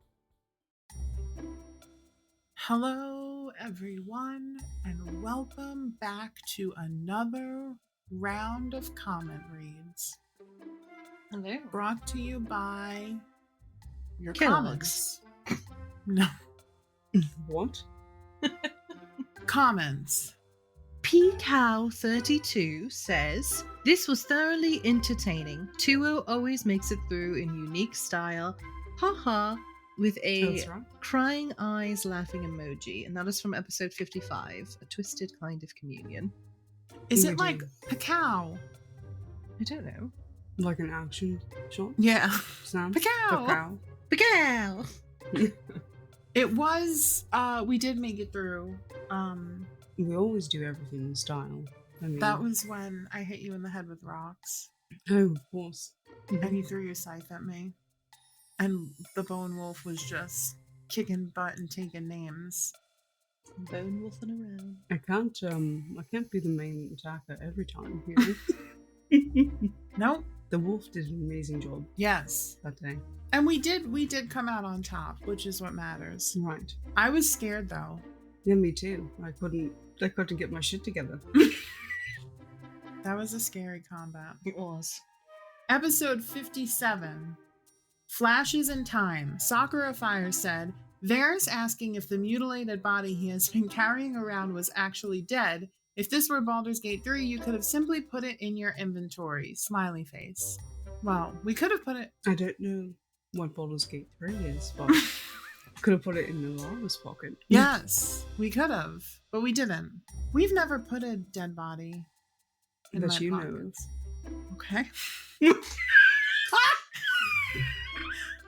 Hello, everyone, and welcome back to another round of comment reads. Hello. Brought to you by your Kellogg's. comments. No. What? Comments. PCow32 says, this was thoroughly entertaining. Tuo always makes it through in unique style. Haha, with a That's wrong. crying eyes laughing emoji. And that is from episode 55, A Twisted Kind of Communion. Is We it do. like Pacao? I don't know. Like an action shot? Yeah. Sound? Pacao. Pacao! It was, we did make it through. We always do everything in style. I mean, That was when I hit you in the head with rocks oh, of course. and you threw your scythe at me. And the Bone Wolf was just kicking butt and taking names. Bone wolfing around. I can't be the main attacker every time. You know? Nope. The wolf did an amazing job Yes. that day. And we did come out on top, which is what matters. Right. I was scared though. Yeah, me too. I couldn't get my shit together. That was a scary combat. It was. Episode 57. Flashes in Time. Sakura Fire said, Varys asking if the mutilated body he has been carrying around was actually dead If this were Baldur's Gate 3, you could have simply put it in your inventory. Smiley face. Well, we could have put it... I don't know what Baldur's Gate 3 is, but could have put it in the Lara's pocket. Yes, we could have, but we didn't. We've never put a dead body in That my you know pockets. Okay.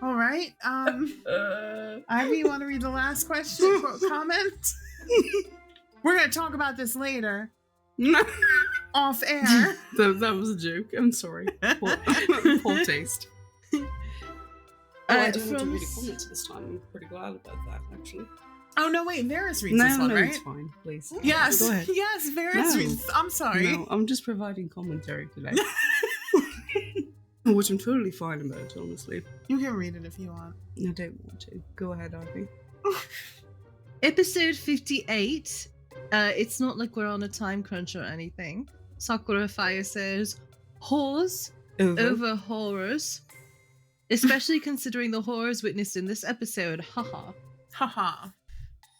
All right. Ivy, you want to read the last question? Comment? We're going to talk about this later. Off air. That was a joke. I'm sorry. Poor taste. I don't have to read a comment this time. I'm pretty glad about that, actually. Oh, no, wait. Varys reads this one, right? It's fine. Please. Yes. Go ahead. Yes, Varys reads. I'm sorry. No, I'm just providing commentary today. Which I'm totally fine about, honestly. You can read it if you want. I don't want to. Go ahead, Ivy. Episode 58. It's not like we're on a time crunch or anything. Sakura Fire says, whores over horrors. Especially considering the horrors witnessed in this episode. Haha. Haha.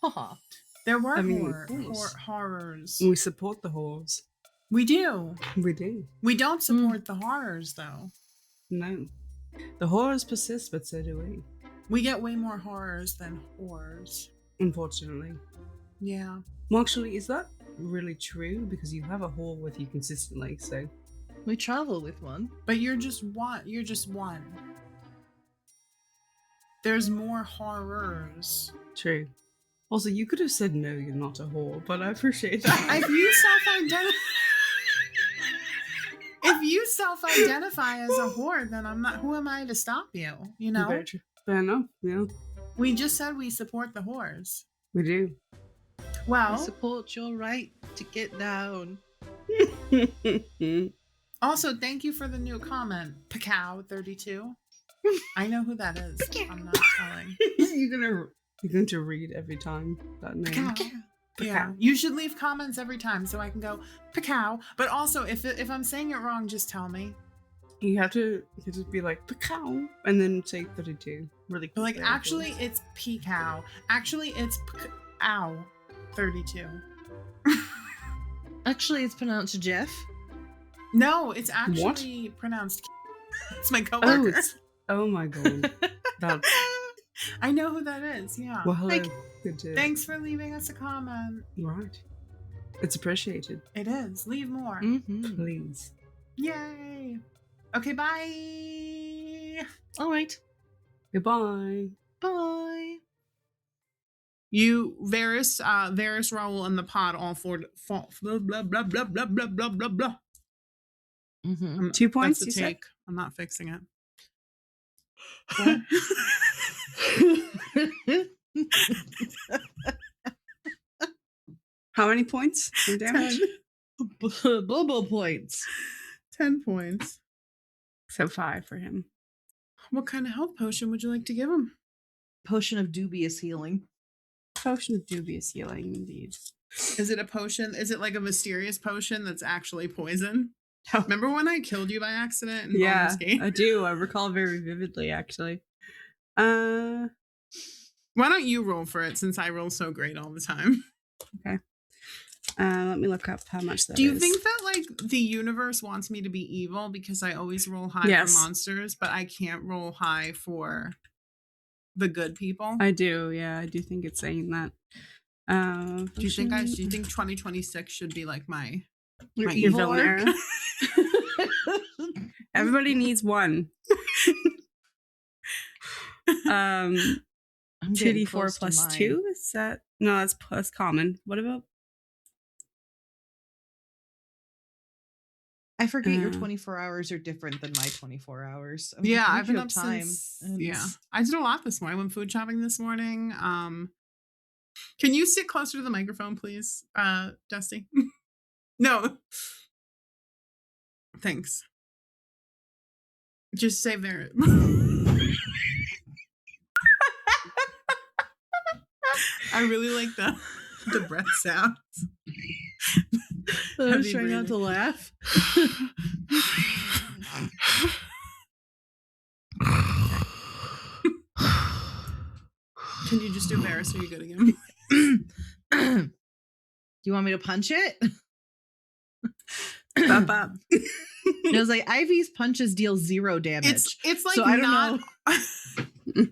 Haha. There were horrors. horrors. We support the horrors. We do. We do. We don't support the horrors, though. No. The horrors persist, but so do we. We get way more horrors than whores. Unfortunately. Yeah. Well, actually, is that really true? Because you have a whore with you consistently, so... We travel with one. But you're just one. You're just one. There's more horrors. True. Also, you could have said no, you're not a whore, but I appreciate that. If you self-identify as a whore, then I'm not. Who am I to stop you? You know. Very true. Fair enough. Yeah. We just said we support the whores. We do. Well, I support your right to get down. Also, thank you for the new comment, Pacow32. I know who that is. I'm not telling. You're going to read every time that name. Pacow. Yeah, you should leave comments every time so I can go Pacow. But also, if I'm saying it wrong, just tell me. You have to just be like Pacow and then say 32. Really. But like, actually, it's Peacow. Actually, it's Ow 32. Actually, it's pronounced Jeff. No, it's actually pronounced. It's my coworker. Oh my god. That's... I know who that is. Yeah. Well, hello. Like, good to... Thanks for leaving us a comment. Right. It's appreciated. It is. Leave more. Mm-hmm. Please. Yay. Okay, bye. All right. Goodbye. Bye. You, Varys, Raoul, and the pod all blah, blah, blah, blah, blah, blah, blah, blah, blah. Mm-hmm. 2 points, That's you a said? take. I'm not fixing it. How many points? In damage? 10. Bobo points. 10 points. So 5 for him. What kind of health potion would you like to give him? Potion of dubious healing. Potion of dubious healing, indeed. Is it a potion? Is it like a mysterious potion that's actually poison? Remember when I killed you by accident in Baldur's Gate? I do. I recall very vividly, actually. Why don't you roll for it since I roll so great all the time? Okay. Let me look up how much that is. Do you think that like the universe wants me to be evil because I always roll high for monsters, but I can't roll high for the good people? I do. Yeah, I do think it's saying that. Do you think 2026 should be like my evil era? Everybody needs one. 2d4 plus 2? Is that... No, that's plus common. What about... I forget your 24 hours are different than my 24 hours. Yeah, I've been up since... Yeah. I did a lot this morning. I went food shopping this morning. Can you sit closer to the microphone, please, Dusty? No. Thanks. Just say there. I really like the breath sounds. I was trying not to laugh. Can you just do Varys? Are you good again? Do you want me to punch it? Bop, bop. It was like Ivy's punches deal 0 damage. It's like so I don't know.